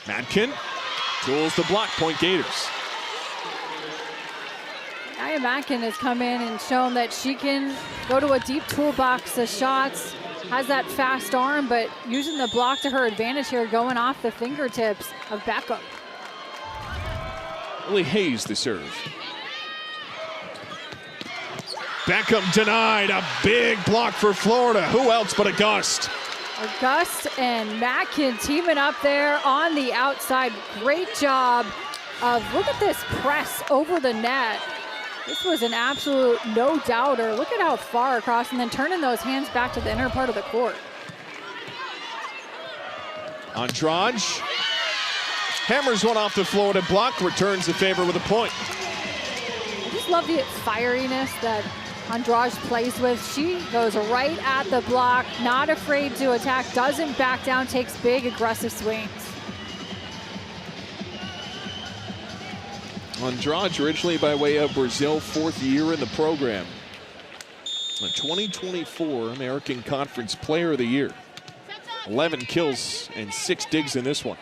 Madkin tools the block, point Gators. Aya Madkin has come in and shown that she can go to a deep toolbox of shots, has that fast arm, but using the block to her advantage here, going off the fingertips of Beckham. Lily Hayes the serve. Beckham denied, a big block for Florida. Who else but August? August and Madkin teaming up there on the outside. Great job of, look at this press over the net. This was an absolute no-doubter. Look at how far across, and then turning those hands back to the inner part of the court. Andrade hammers one off the Florida block, returns the favor with a point. I just love the fieriness that Andrade plays with. She goes right at the block, not afraid to attack, doesn't back down, takes big aggressive swings. Andrade originally by way of Brazil, 4th year in the program. A 2024 American Conference Player of the Year. 11 kills and 6 digs in this one.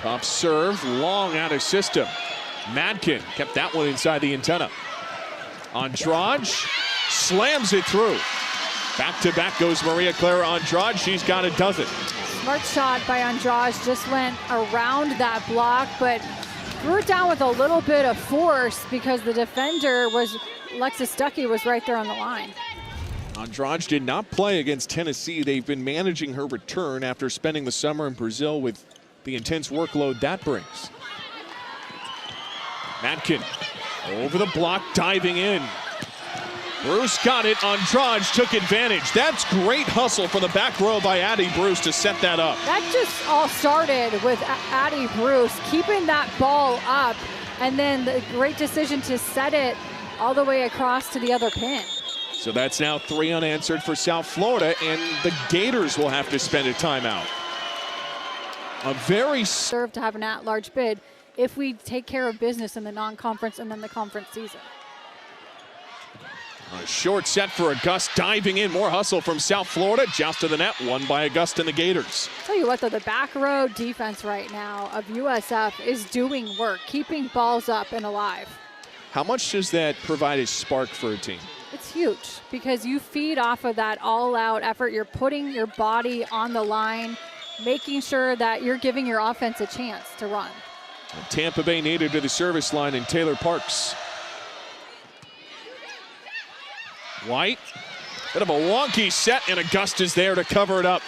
Top serve, long out of system. Madkin kept that one inside the antenna. Andrade slams it through. Back to back goes Maria Clara Andrade. She's got a dozen. Smart shot by Andrade, just went around that block, but threw it down with a little bit of force because the defender was, Alexis Stuckey was right there on the line. Andrade did not play against Tennessee. They've been managing her return after spending the summer in Brazil with the intense workload that brings. Madkin over the block, diving in. Bruce got it. Andrade took advantage. That's great hustle from the back row by Addie Bruce to set that up. That just all started with Addie Bruce keeping that ball up, and then the great decision to set it all the way across to the other pin. So that's now 3 unanswered for South Florida, and the Gators will have to spend a timeout. A very serve to have an at-large bid if we take care of business in the non-conference and then the conference season. A short set for Auguste, diving in. More hustle from South Florida. Joust to the net, won by Auguste and the Gators. Tell you what, though, the back row defense right now of USF is doing work, keeping balls up and alive. How much does that provide a spark for a team? It's huge because you feed off of that all-out effort. You're putting your body on the line, making sure that you're giving your offense a chance to run. And Tampa Bay native to the service line in Taylor Parks. White, bit of a wonky set, and Auguste is there to cover it up.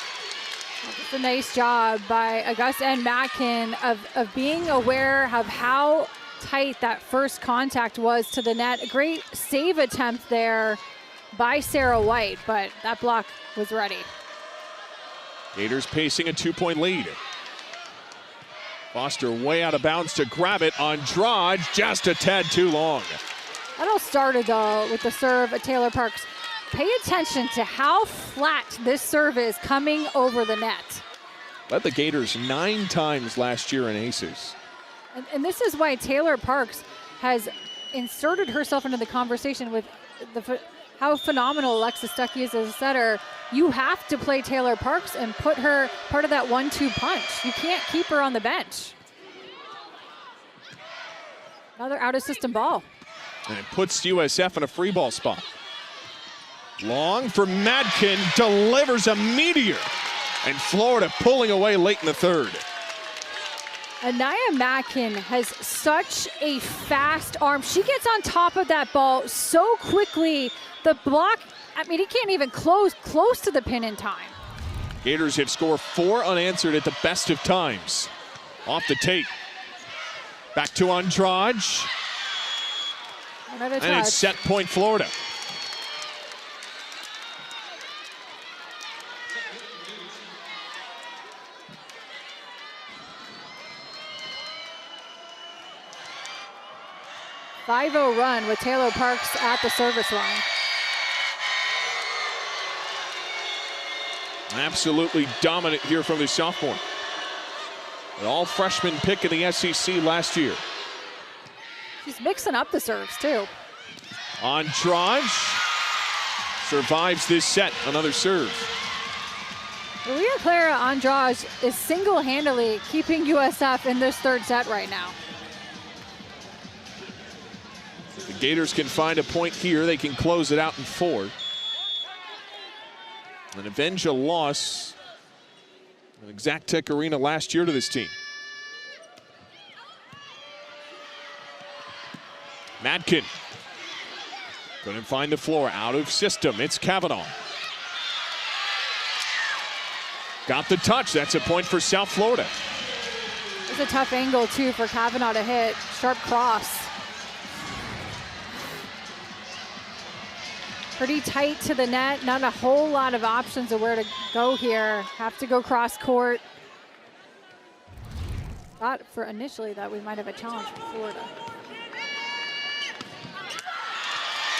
It's a nice job by Auguste and Matkin of being aware of how tight that first contact was to the net. A great save attempt there by Sarah White, but that block was ready. Gators pacing a 2-point lead. Foster way out of bounds to grab it. Andrade just a tad too long. That all started, though, with the serve at Taylor Parks. Pay attention to how flat this serve is coming over the net. Led the Gators 9 times last year in aces. And this is why Taylor Parks has inserted herself into the conversation with how phenomenal Alexis Stuckey is as a setter. You have to play Taylor Parks and put her part of that 1-2 punch. You can't keep her on the bench. Another out-of-system ball. And it puts USF in a free ball spot. Long for Matkin, delivers a meteor. And Florida pulling away late in the third. Anaya Matkin has such a fast arm. She gets on top of that ball so quickly. The block, I mean, he can't even close to the pin in time. Gators have scored 4 unanswered at the best of times. Off the tape. Back to Andrade. Another touch. And it's set point Florida. .50 run with Taylor Parks at the service line. Absolutely dominant here from the sophomore. An all-freshman pick in the SEC last year. She's mixing up the serves, too. Andrade survives this set. Another serve. Maria Clara Andrade is single-handedly keeping USF in this third set right now. If the Gators can find a point here, they can close it out in 4. And avenge a loss in Exactech Arena last year to this team. Matkin couldn't find the floor, out of system. It's Kavanaugh. Got the touch. That's a point for South Florida. It's a tough angle, too, for Kavanaugh to hit. Sharp cross. Pretty tight to the net. Not a whole lot of options of where to go here. Have to go cross court. Thought for initially that we might have a challenge for Florida.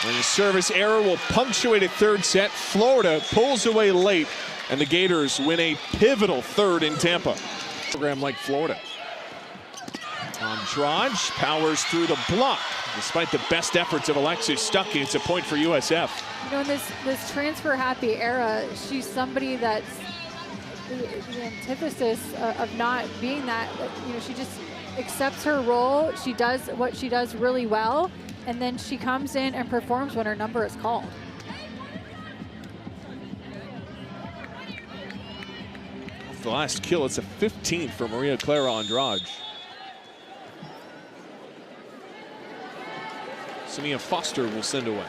And a service error will punctuate a third set. Florida pulls away late, and the Gators win a pivotal third in Tampa. Program like Florida. Andrade powers through the block. Despite the best efforts of Alexis Stuckey, it's a point for USF. You know, in this transfer-happy era, she's somebody that's the antithesis of not being that. You know, she just accepts her role. She does what she does really well, and then she comes in and performs when her number is called. Off the last kill, it's a 15th for Maria Clara Andrade. Samia Foster will send away.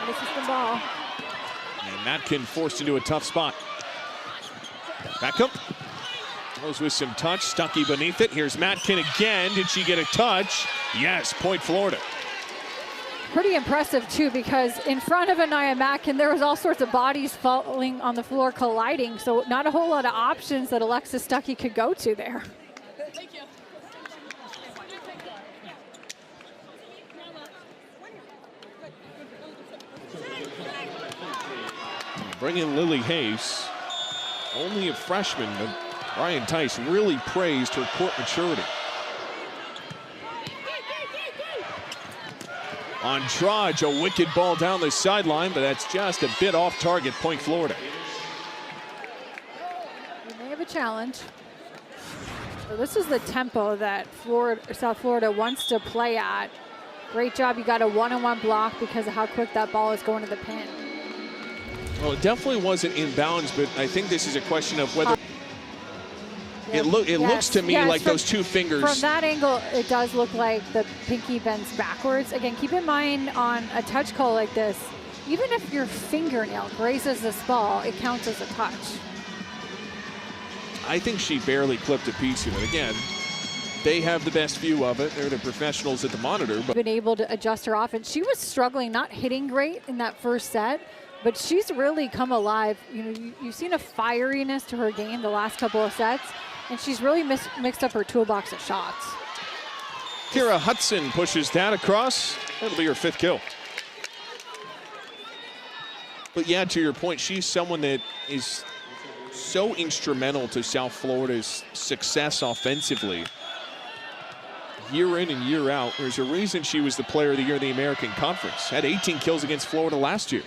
This is the ball. And Matkin forced into a tough spot. Back up. Goes with some touch. Stuckey beneath it. Here's Matkin again. Did she get a touch? Yes, point Florida. Pretty impressive, too, because in front of Anaya Mackin, there was all sorts of bodies falling on the floor, colliding. So not a whole lot of options that Alexis Stuckey could go to there. Thank you. Bring in Lily Hayes. Only a freshman, but Ryan Tice really praised her court maturity. Andrade, a wicked ball down the sideline, but that's just a bit off target. Point Florida. We may have a challenge. So this is the tempo that South Florida wants to play at. Great job. You got a one-on-one block because of how quick that ball is going to the pin. Well, it definitely wasn't in bounds, but I think this is a question of whether it looks to me like those two fingers. From that angle, it does look like the pinky bends backwards. Again, keep in mind on a touch call like this, even if your fingernail grazes this ball, it counts as a touch. I think she barely clipped a piece of it. Again, they have the best view of it. They're the professionals at the monitor. But been able to adjust her offense. She was struggling, not hitting great in that first set, but she's really come alive. You know, you've seen a fieriness to her game the last couple of sets, and she's really mixed up her toolbox of shots. Kira Hudson pushes that across. That'll be her 5th kill. But yeah, to your point, she's someone that is so instrumental to South Florida's success offensively. Year in and year out. There's a reason she was the player of the year in the American Conference. Had 18 kills against Florida last year.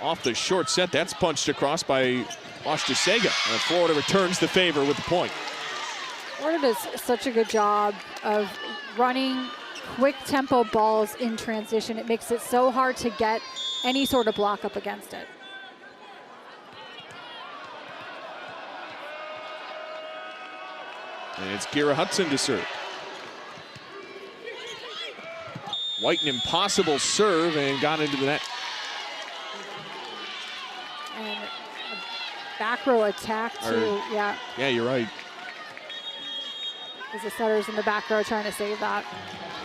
Off the short set, that's punched across by Oshtasega. And Florida returns the favor with the point. Florida does such a good job of running quick tempo balls in transition. It makes it so hard to get any sort of block up against it. And it's Kira Hudson to serve. White, an impossible serve, and got into the net. And a back row attack too, yeah. Yeah, you're right. As the setter's in the back row trying to save that.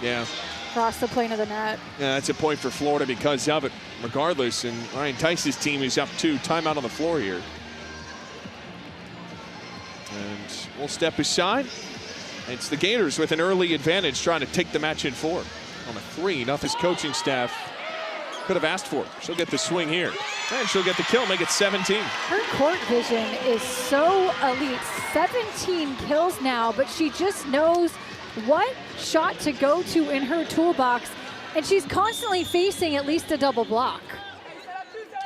Yeah. Across the plane of the net. Yeah, that's a point for Florida because of it. Regardless, and Ryan Tice's team is up 2. Timeout on the floor here. And we'll step aside. It's the Gators with an early advantage trying to take the match in 4. On a 3, Nuff's coaching staff could have asked for. She'll get the swing here. And she'll get the kill, make it 17. Her court vision is so elite. 17 kills now, but she just knows what shot to go to in her toolbox. And she's constantly facing at least a double block.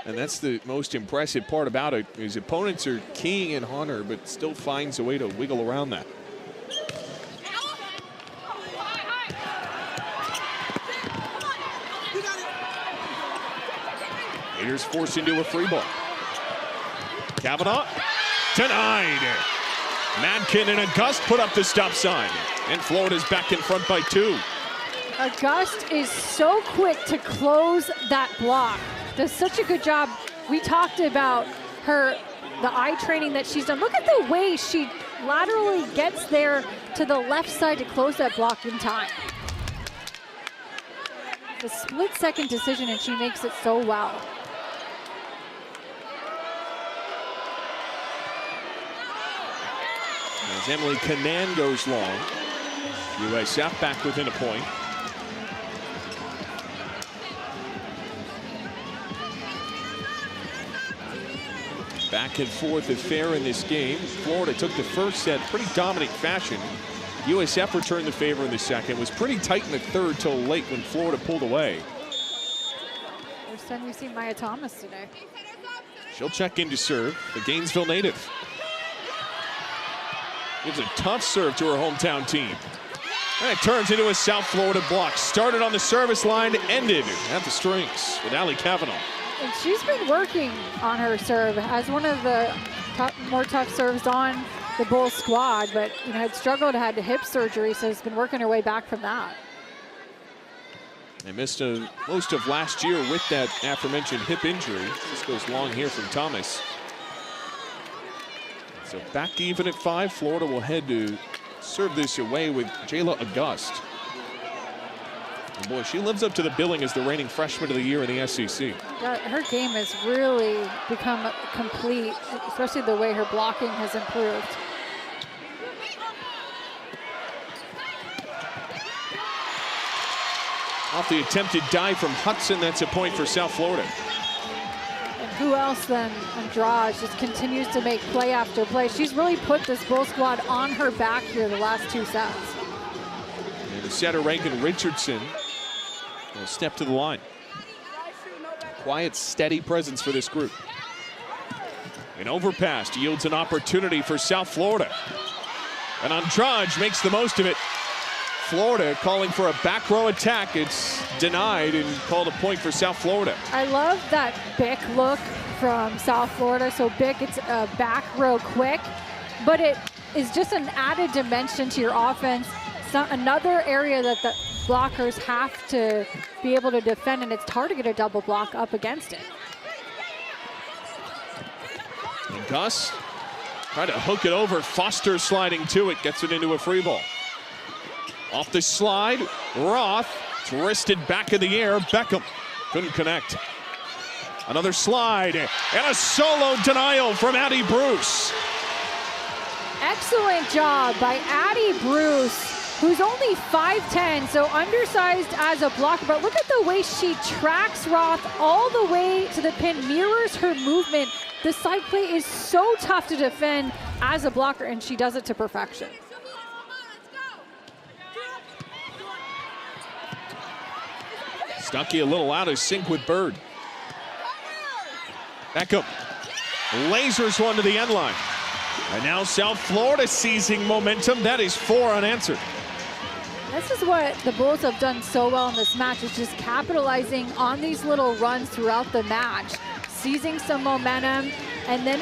And that's the most impressive part about it. His opponents are keying in on her, but still finds a way to wiggle around that. Gators forced into a free ball. Kavanaugh denied. Madkin and August put up the stop sign. And Florida's back in front by 2. August is so quick to close that block. Does such a good job. We talked about the eye training that she's done. Look at the way she laterally gets there to the left side to close that block in time. The split-second decision, and she makes it so well. As Emily Canan goes long, USF back within a point. Back and forth affair in this game. Florida took the first set pretty dominant fashion. USF returned the favor in the second. It was pretty tight in the third till late when Florida pulled away. First time we've seen Maya Thomas today. She'll check in to serve, the Gainesville native. Gives a tough serve to her hometown team. And it turns into a South Florida block. Started on the service line, ended at the strings with Allie Kavanaugh. And she's been working on her serve as one of the more tough serves on the Bulls squad, but had struggled, had hip surgery, so has been working her way back from that. They missed most of last year with that aforementioned hip injury. This goes long here from Thomas. So back even at 5. Florida will head to serve this away with Jayla August. And boy, she lives up to the billing as the reigning freshman of the year in the SEC. Her game has really become complete, especially the way her blocking has improved. Off the attempted dive from Hudson, that's a point for South Florida. And who else than Andrade just continues to make play after play. She's really put this Bull squad on her back here the last 2 sets. And the setter, Reagan Richardson, will step to the line. Quiet, steady presence for this group. An overpass yields an opportunity for South Florida. And Andrade makes the most of it. Florida calling for a back row attack. It's denied and called a point for South Florida. I love that Bick look from South Florida. So Bick, it's a back row quick, but it is just an added dimension to your offense. Another area that the blockers have to be able to defend, and it's hard to get a double block up against it. And Gus trying to hook it over. Foster sliding to it, gets it into a free ball. Off the slide, Roth, it's wristed back in the air. Beckham couldn't connect. Another slide and a solo denial from Addie Bruce. Excellent job by Addie Bruce, who's only 5'10", so undersized as a blocker. But look at the way she tracks Roth all the way to the pin, mirrors her movement. The side play is so tough to defend as a blocker, and she does it to perfection. Stuckey a little out of sync with Bird. Beckham lasers one to the end line. And now South Florida seizing momentum. That is 4 unanswered. This is what the Bulls have done so well in this match, is just capitalizing on these little runs throughout the match, seizing some momentum, and then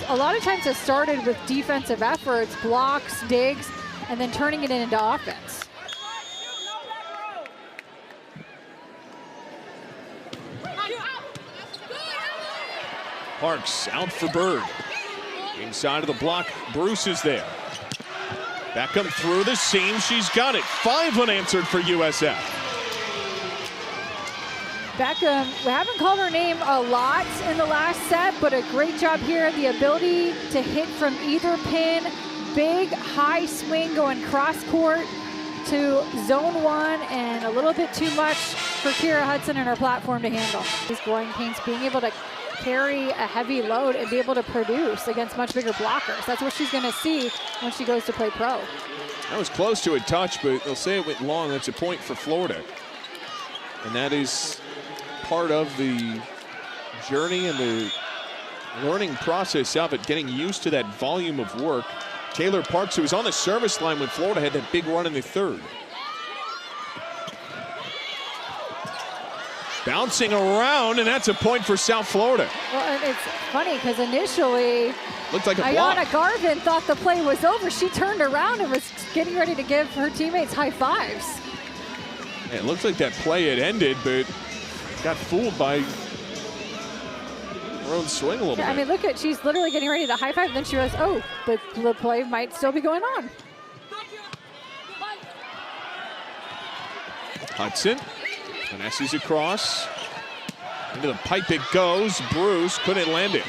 a lot of times it started with defensive efforts, blocks, digs, and then turning it into offense. Parks out for Bird. Inside of the block, Bruce is there. Beckham through the seam, she's got it. 5 unanswered for USF. Beckham, we haven't called her name a lot in the last set, but a great job here. The ability to hit from either pin, big high swing going cross court to zone 1, and a little bit too much for Kira Hudson and her platform to handle. These growing pains, being able to carry a heavy load and be able to produce against much bigger blockers. That's what she's going to see when she goes to play pro. That was close to a touch, but they'll say it went long. That's a point for Florida. And that is part of the journey and the learning process of it, getting used to that volume of work. Taylor Parks, who was on the service line when Florida had that big run in the third. Bouncing around, and that's a point for South Florida. Well, and it's funny because initially, looked like a block. Ayana Garvin thought the play was over. She turned around and was getting ready to give her teammates high fives. And it looks like that play had ended, but got fooled by her own swing a little bit. I mean, look at, she's literally getting ready to high five, and then she goes, oh, but the play might still be going on. Hudson finesses across. Into the pipe it goes. Bruce couldn't land it.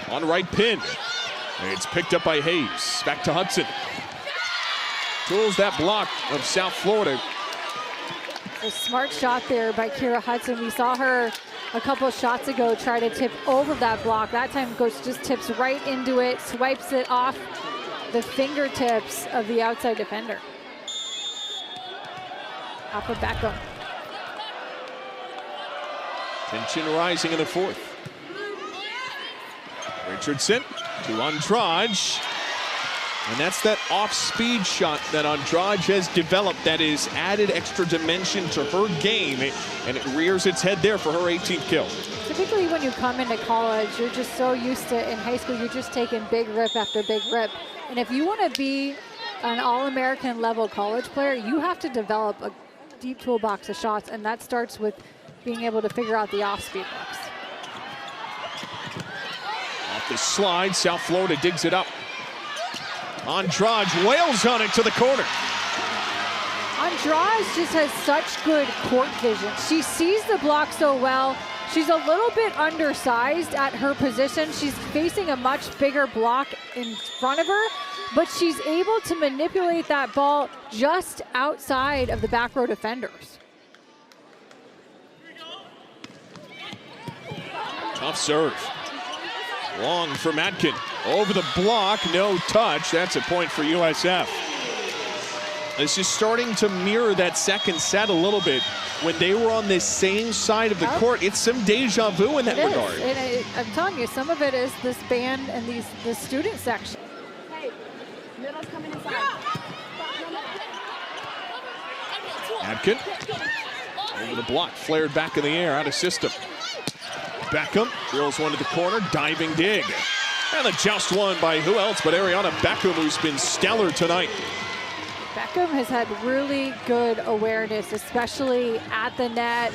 On right pin. It's picked up by Hayes. Back to Hudson. Tools that block of South Florida. A smart shot there by Kira Hudson. We saw her a couple of shots ago try to tip over that block. That time goes, just tips right into it, swipes it off the fingertips of the outside defender. Off of Beckham. Tension rising in the fourth. Richardson to Andrade. And that's that off-speed shot that Andrade has developed that is added extra dimension to her game, and it rears its head there for her 18th kill. Typically when you come into college, you're just so used to, in high school, you're just taking big rip after big rip. And if you want to be an All-American level college player, you have to develop a deep toolbox of shots, and that starts with being able to figure out the off-speed looks. Off the slide, South Florida digs it up. Andrade wails on it to the corner. Andrade just has such good court vision. She sees the block so well. She's a little bit undersized at her position. She's facing a much bigger block in front of her, but she's able to manipulate that ball just outside of the back row defenders. Tough serve. Long for Matkin. Over the block, no touch. That's a point for USF. This is starting to mirror that second set a little bit. When they were on this same side of the court, it's some deja vu in that regard. And I'm telling you, some of it is this band and the student section. Hey, middle's coming inside. Matkin over the block, flared back in the air, out of system. Beckham drills one to the corner, diving dig. And the joust won by who else but Ariana Beckham, who's been stellar tonight. Beckham has had really good awareness, especially at the net.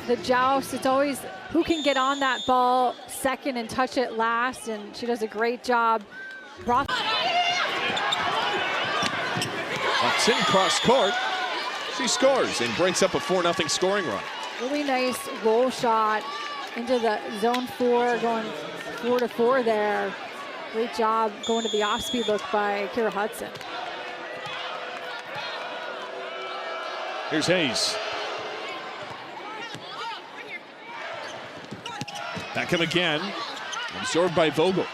The joust, it's always who can get on that ball second and touch it last, and she does a great job. Hudson cross court. She scores and breaks up a 4-0 scoring run. Really nice roll shot into the zone 4, going 4-4 there. Great job going to the off-speed look by Kira Hudson. Here's Hayes. Beckham again. Absorbed by Vogel.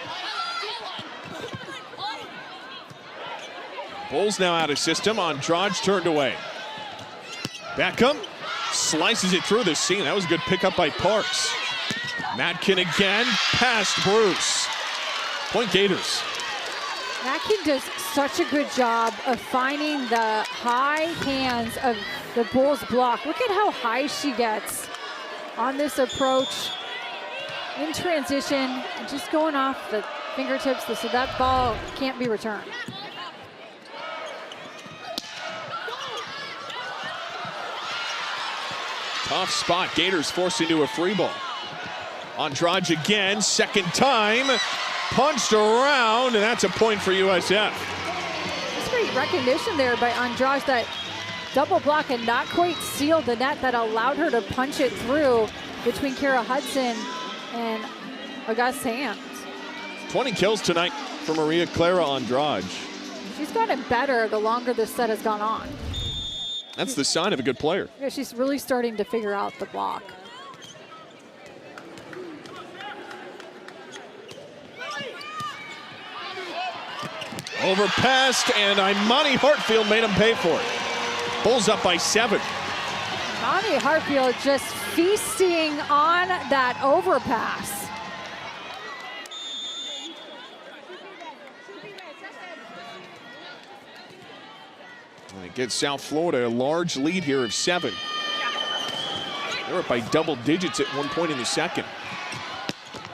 Bulls now out of system. Andrade turned away. Beckham slices it through the seam. That was a good pickup by Parks. Matkin again, past Bruce. Point Gators. Matkin does such a good job of finding the high hands of the Bulls block. Look at how high she gets on this approach in transition, and just going off the fingertips so that ball can't be returned. Tough spot. Gators forced into a free ball. Andrade again, second time. Punched around, and that's a point for USF. Just great recognition there by Andrade. That double block and not quite sealed the net that allowed her to punch it through between Kira Hudson and Auguste's hands. 20 kills tonight for Maria Clara Andrade. She's gotten better the longer this set has gone on. That's the sign of a good player. Yeah, she's really starting to figure out the block. Overpassed, and Imani Hartfield made him pay for it. Bulls up by 7. Imani Hartfield just feasting on that overpass. And it gives South Florida a large lead here of 7. They're up by double digits at one point in the second.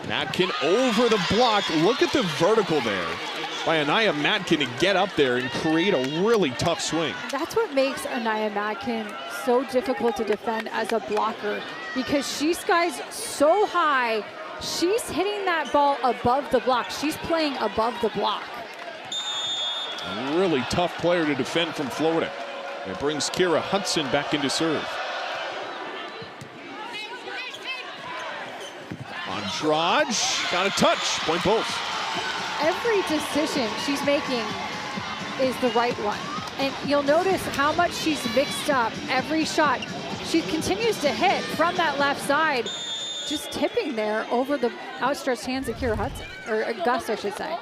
Matkin over the block. Look at the vertical there by Anaya Matkin to get up there and create a really tough swing. That's what makes Anaya Matkin so difficult to defend as a blocker, because she skies so high. She's hitting that ball above the block. She's playing above the block. A really tough player to defend from Florida. It brings Kira Hudson back into serve. Andrade got a touch. Point Bulls. Every decision she's making is the right one. And you'll notice how much she's mixed up every shot. She continues to hit from that left side, just tipping there over the outstretched hands of Kira Hudson, or Auguste, I should say.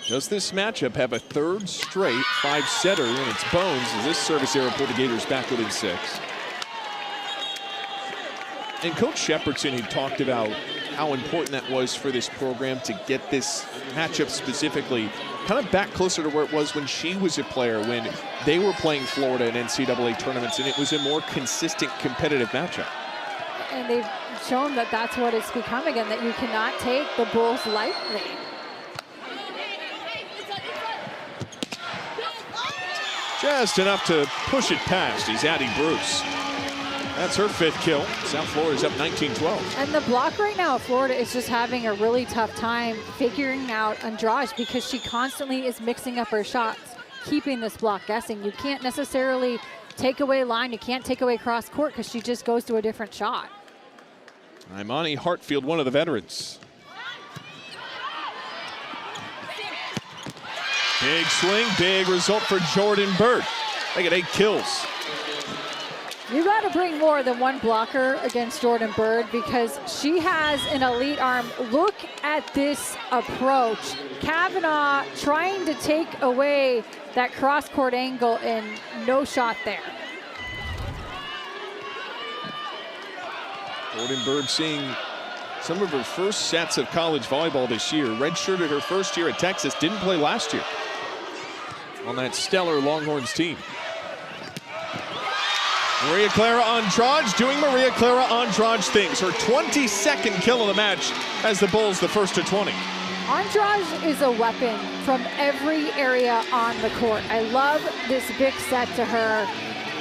Does this matchup have a third straight 5-setter in its bones as this service error pulled the Gators back within 6? And Coach Shepherdson had talked about how important that was for this program to get this matchup specifically kind of back closer to where it was when she was a player, when they were playing Florida in NCAA tournaments, and it was a more consistent competitive matchup. And they've shown that that's what it's becoming, and that you cannot take the Bulls lightly. Just enough to push it past is Addie Bruce. That's her 5th kill. South Florida's up 19-12. And the block right now, Florida is just having a really tough time figuring out Andrade because she constantly is mixing up her shots, keeping this block guessing. You can't necessarily take away line. You can't take away cross court because she just goes to a different shot. Imani Hartfield, one of the veterans. Big swing, big result for Jordan Bird. They get 8 kills. You got to bring more than one blocker against Jordan Bird because she has an elite arm. Look at this approach. Kavanaugh trying to take away that cross-court angle and no shot there. Jordan Bird seeing some of her first sets of college volleyball this year. Redshirted her first year at Texas, didn't play last year on that stellar Longhorns team. Maria Clara Andrade doing Maria Clara Andrade things. Her 22nd kill of the match as the Bulls the first to 20. Andrade is a weapon from every area on the court. I love this big set to her.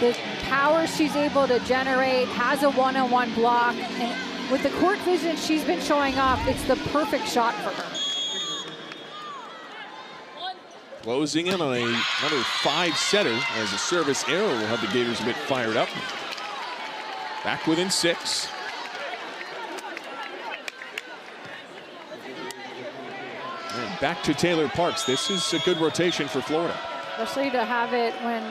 The power she's able to generate, has a one-on-one block, and with the court vision she's been showing off, it's the perfect shot for her. Closing in on another 5-setter as a service error will have the Gators a bit fired up. Back within 6. And back to Taylor Parks. This is a good rotation for Florida. Especially to have it when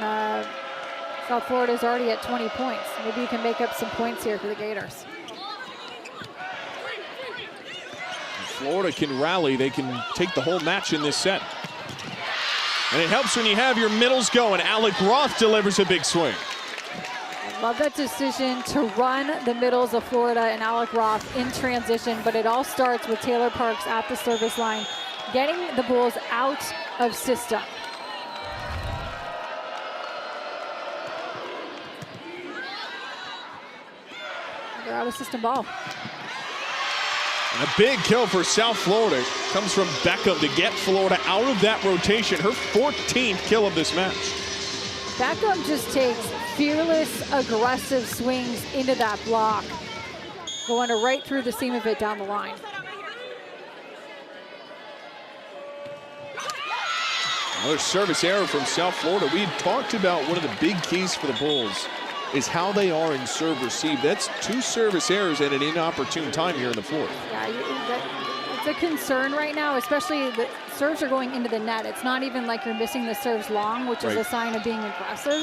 South Florida's already at 20 points. Maybe you can make up some points here for the Gators. If Florida can rally, they can take the whole match in this set. And it helps when you have your middles going. Alec Roth delivers a big swing. I love that decision to run the middles of Florida and Alec Roth in transition, but it all starts with Taylor Parks at the service line, getting the Bulls out of system. They're out of system ball. And a big kill for South Florida comes from Beckham to get Florida out of that rotation. Her 14th kill of this match. Beckham just takes fearless, aggressive swings into that block, going right through the seam of it down the line. Another service error from South Florida. We had talked about one of the big keys for the Bulls is how they are in serve receive. That's 2 service errors at an inopportune time here in the fourth. Yeah, it's a concern right now, especially the serves are going into the net. It's not even like you're missing the serves long, which is a sign of being aggressive.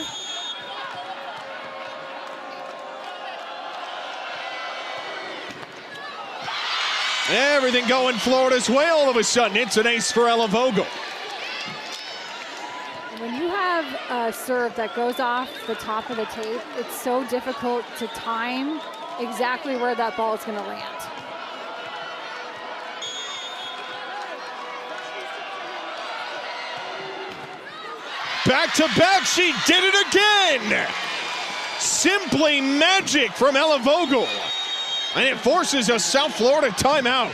Everything going Florida's way all of a sudden. It's an ace for Ella Vogel. When you have a serve that goes off the top of the tape, it's so difficult to time exactly where that ball is going to land. Back to back, she did it again! Simply magic from Ella Vogel. And it forces a South Florida timeout.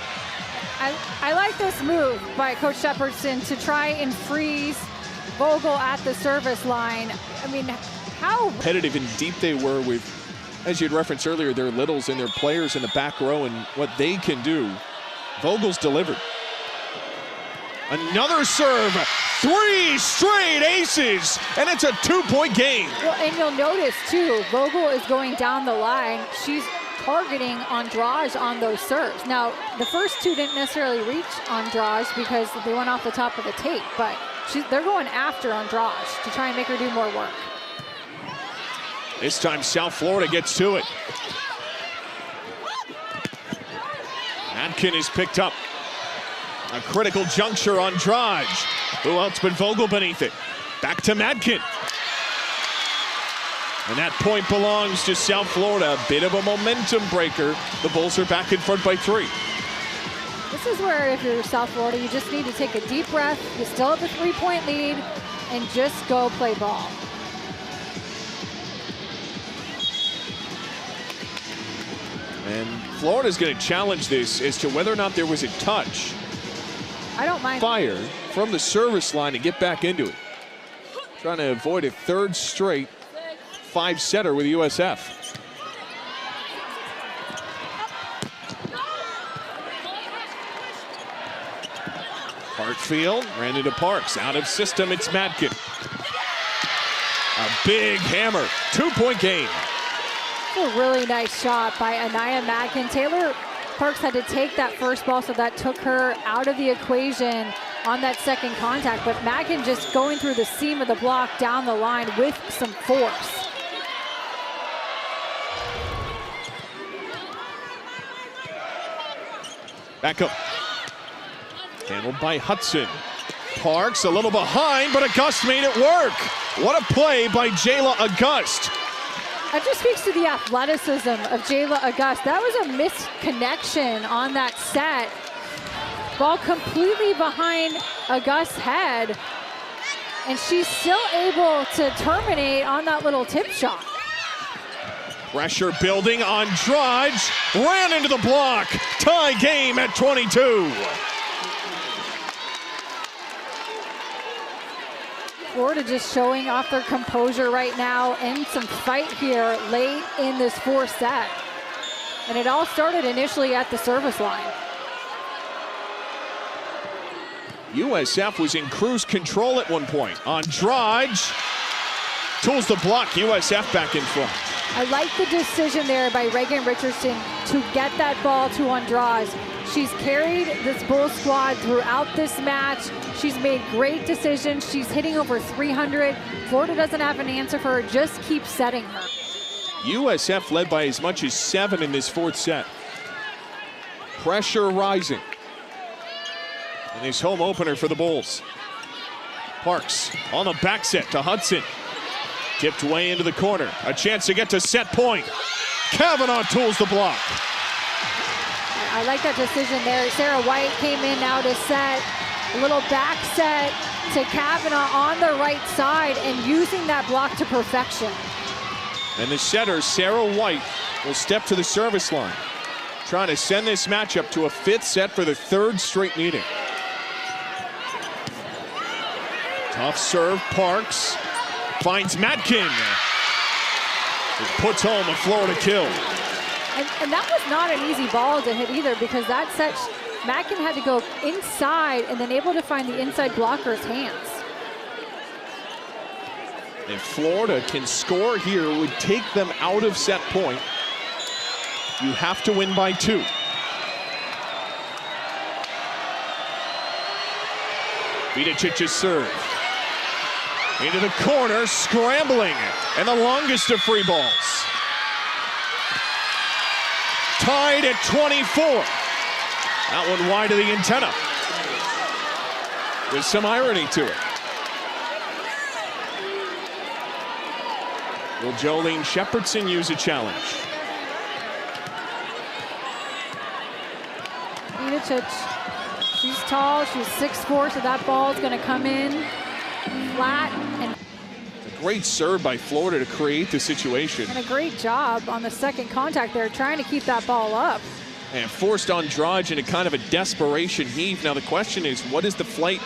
I like this move by Coach Shepardson to try and freeze Vogel at the service line. I mean, how competitive and deep they were with, as you had referenced earlier, their littles and their players in the back row and what they can do. Vogel's delivered. Another serve, 3 straight aces, and it's a 2-point game. Well, and you'll notice too, Vogel is going down the line. She's targeting Andrade on those serves. Now, the first 2 didn't necessarily reach Andrade because they went off the top of the tape, but they're going after Andrade to try and make her do more work. This time South Florida gets to it. Madkin is picked up. A critical juncture on Andrade. Who else but Vogel beneath it? Back to Madkin. And that point belongs to South Florida. A bit of a momentum breaker. The Bulls are back in front by 3. This is where, if you're South Florida, you just need to take a deep breath. You still have a 3-point lead, and just go play ball. And Florida's going to challenge this as to whether or not there was a touch. I don't mind. Fire from the service line to get back into it. Trying to avoid a 3rd straight 5-setter with USF. Hartfield ran into Parks. Out of system, it's Madkin. A big hammer. 2-point game. A really nice shot by Anaya Madkin. Taylor Parks had to take that first ball, so that took her out of the equation on that second contact. But Madkin just going through the seam of the block down the line with some force. Back up. Handled by Hudson. Parks a little behind, but August made it work. What a play by Jayla August. That just speaks to the athleticism of Jayla August. That was a missed connection on that set. Ball completely behind August's head, and she's still able to terminate on that little tip shot. Pressure building on Drudge. Ran into the block. Tie game at 22. Florida just showing off their composure right now and some fight here late in this fourth set. And it all started initially at the service line. USF was in cruise control at one point. On Drudge. Tools the block. USF back in front. I like the decision there by Reagan Richardson to get that ball to Andrade. She's carried this Bull squad throughout this match. She's made great decisions. She's hitting over 300. Florida doesn't have an answer for her. Just keep setting her. USF led by as much as 7 in this fourth set. Pressure rising. And this home opener for the Bulls. Parks on the back set to Hudson. Tipped way into the corner. A chance to get to set point. Kavanaugh tools the block. I like that decision there. Sarah White came in now to set a little back set to Kavanaugh on the right side and using that block to perfection. And the setter, Sarah White, will step to the service line. Trying to send this matchup to a 5th set for the 3rd straight meeting. Tough serve, Parks. Finds Madkin. Puts home a Florida kill. And that was not an easy ball to hit either, because that set, Madkin had to go inside and then able to find the inside blocker's hands. If Florida can score here, it would take them out of set point. You have to win by 2. Vidicic's serve. Into the corner, scrambling, and the longest of free balls. Tied at 24. That one wide of the antenna. With some irony to it. Will Jolene Shepherdson use a challenge? Vidicic, she's tall, she's 6'4", so that ball is going to come in flat. And a great serve by Florida to create the situation. And a great job on the second contact there, trying to keep that ball up. And forced on Drudge into kind of a desperation heave. Now the question is, what is the flight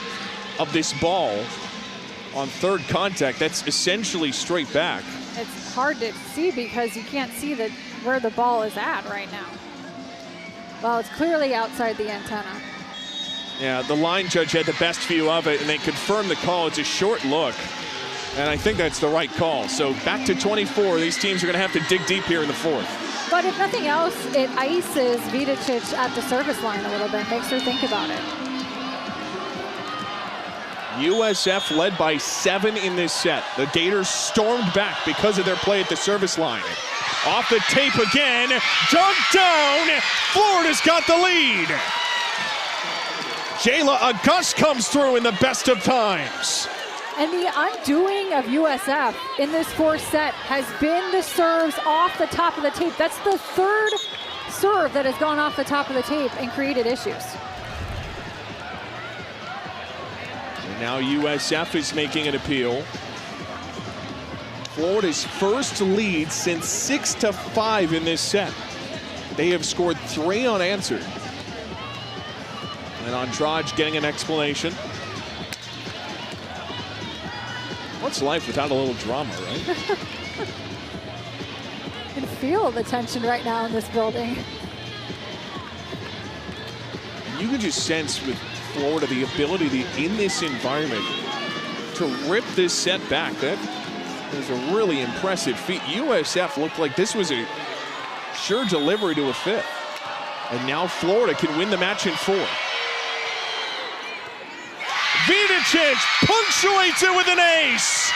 of this ball on 3rd contact? That's essentially straight back. It's hard to see because you can't see where the ball is at right now. Well, it's clearly outside the antenna. Yeah, the line judge had the best view of it, and they confirmed the call. It's a short look, and I think that's the right call. So back to 24. These teams are going to have to dig deep here in the 4th. But if nothing else, it ices Vidicic at the service line a little bit, makes her think about it. USF led by 7 in this set. The Gators stormed back because of their play at the service line. Off the tape again, dug down. Florida's got the lead. Jayla August comes through in the best of times. And the undoing of USF in this 4th set has been the serves off the top of the tape. That's the 3rd serve that has gone off the top of the tape and created issues. And now USF is making an appeal. Florida's first lead since 6-5 in this set. They have scored 3 unanswered. And Andrade getting an explanation. What's life without a little drama, right? You can feel the tension right now in this building. You can just sense with Florida the ability to, in this environment, to rip this set back. That was a really impressive feat. USF looked like this was a sure delivery to a fifth. And now Florida can win the match in 4. Vidicic punctuates it with an ace.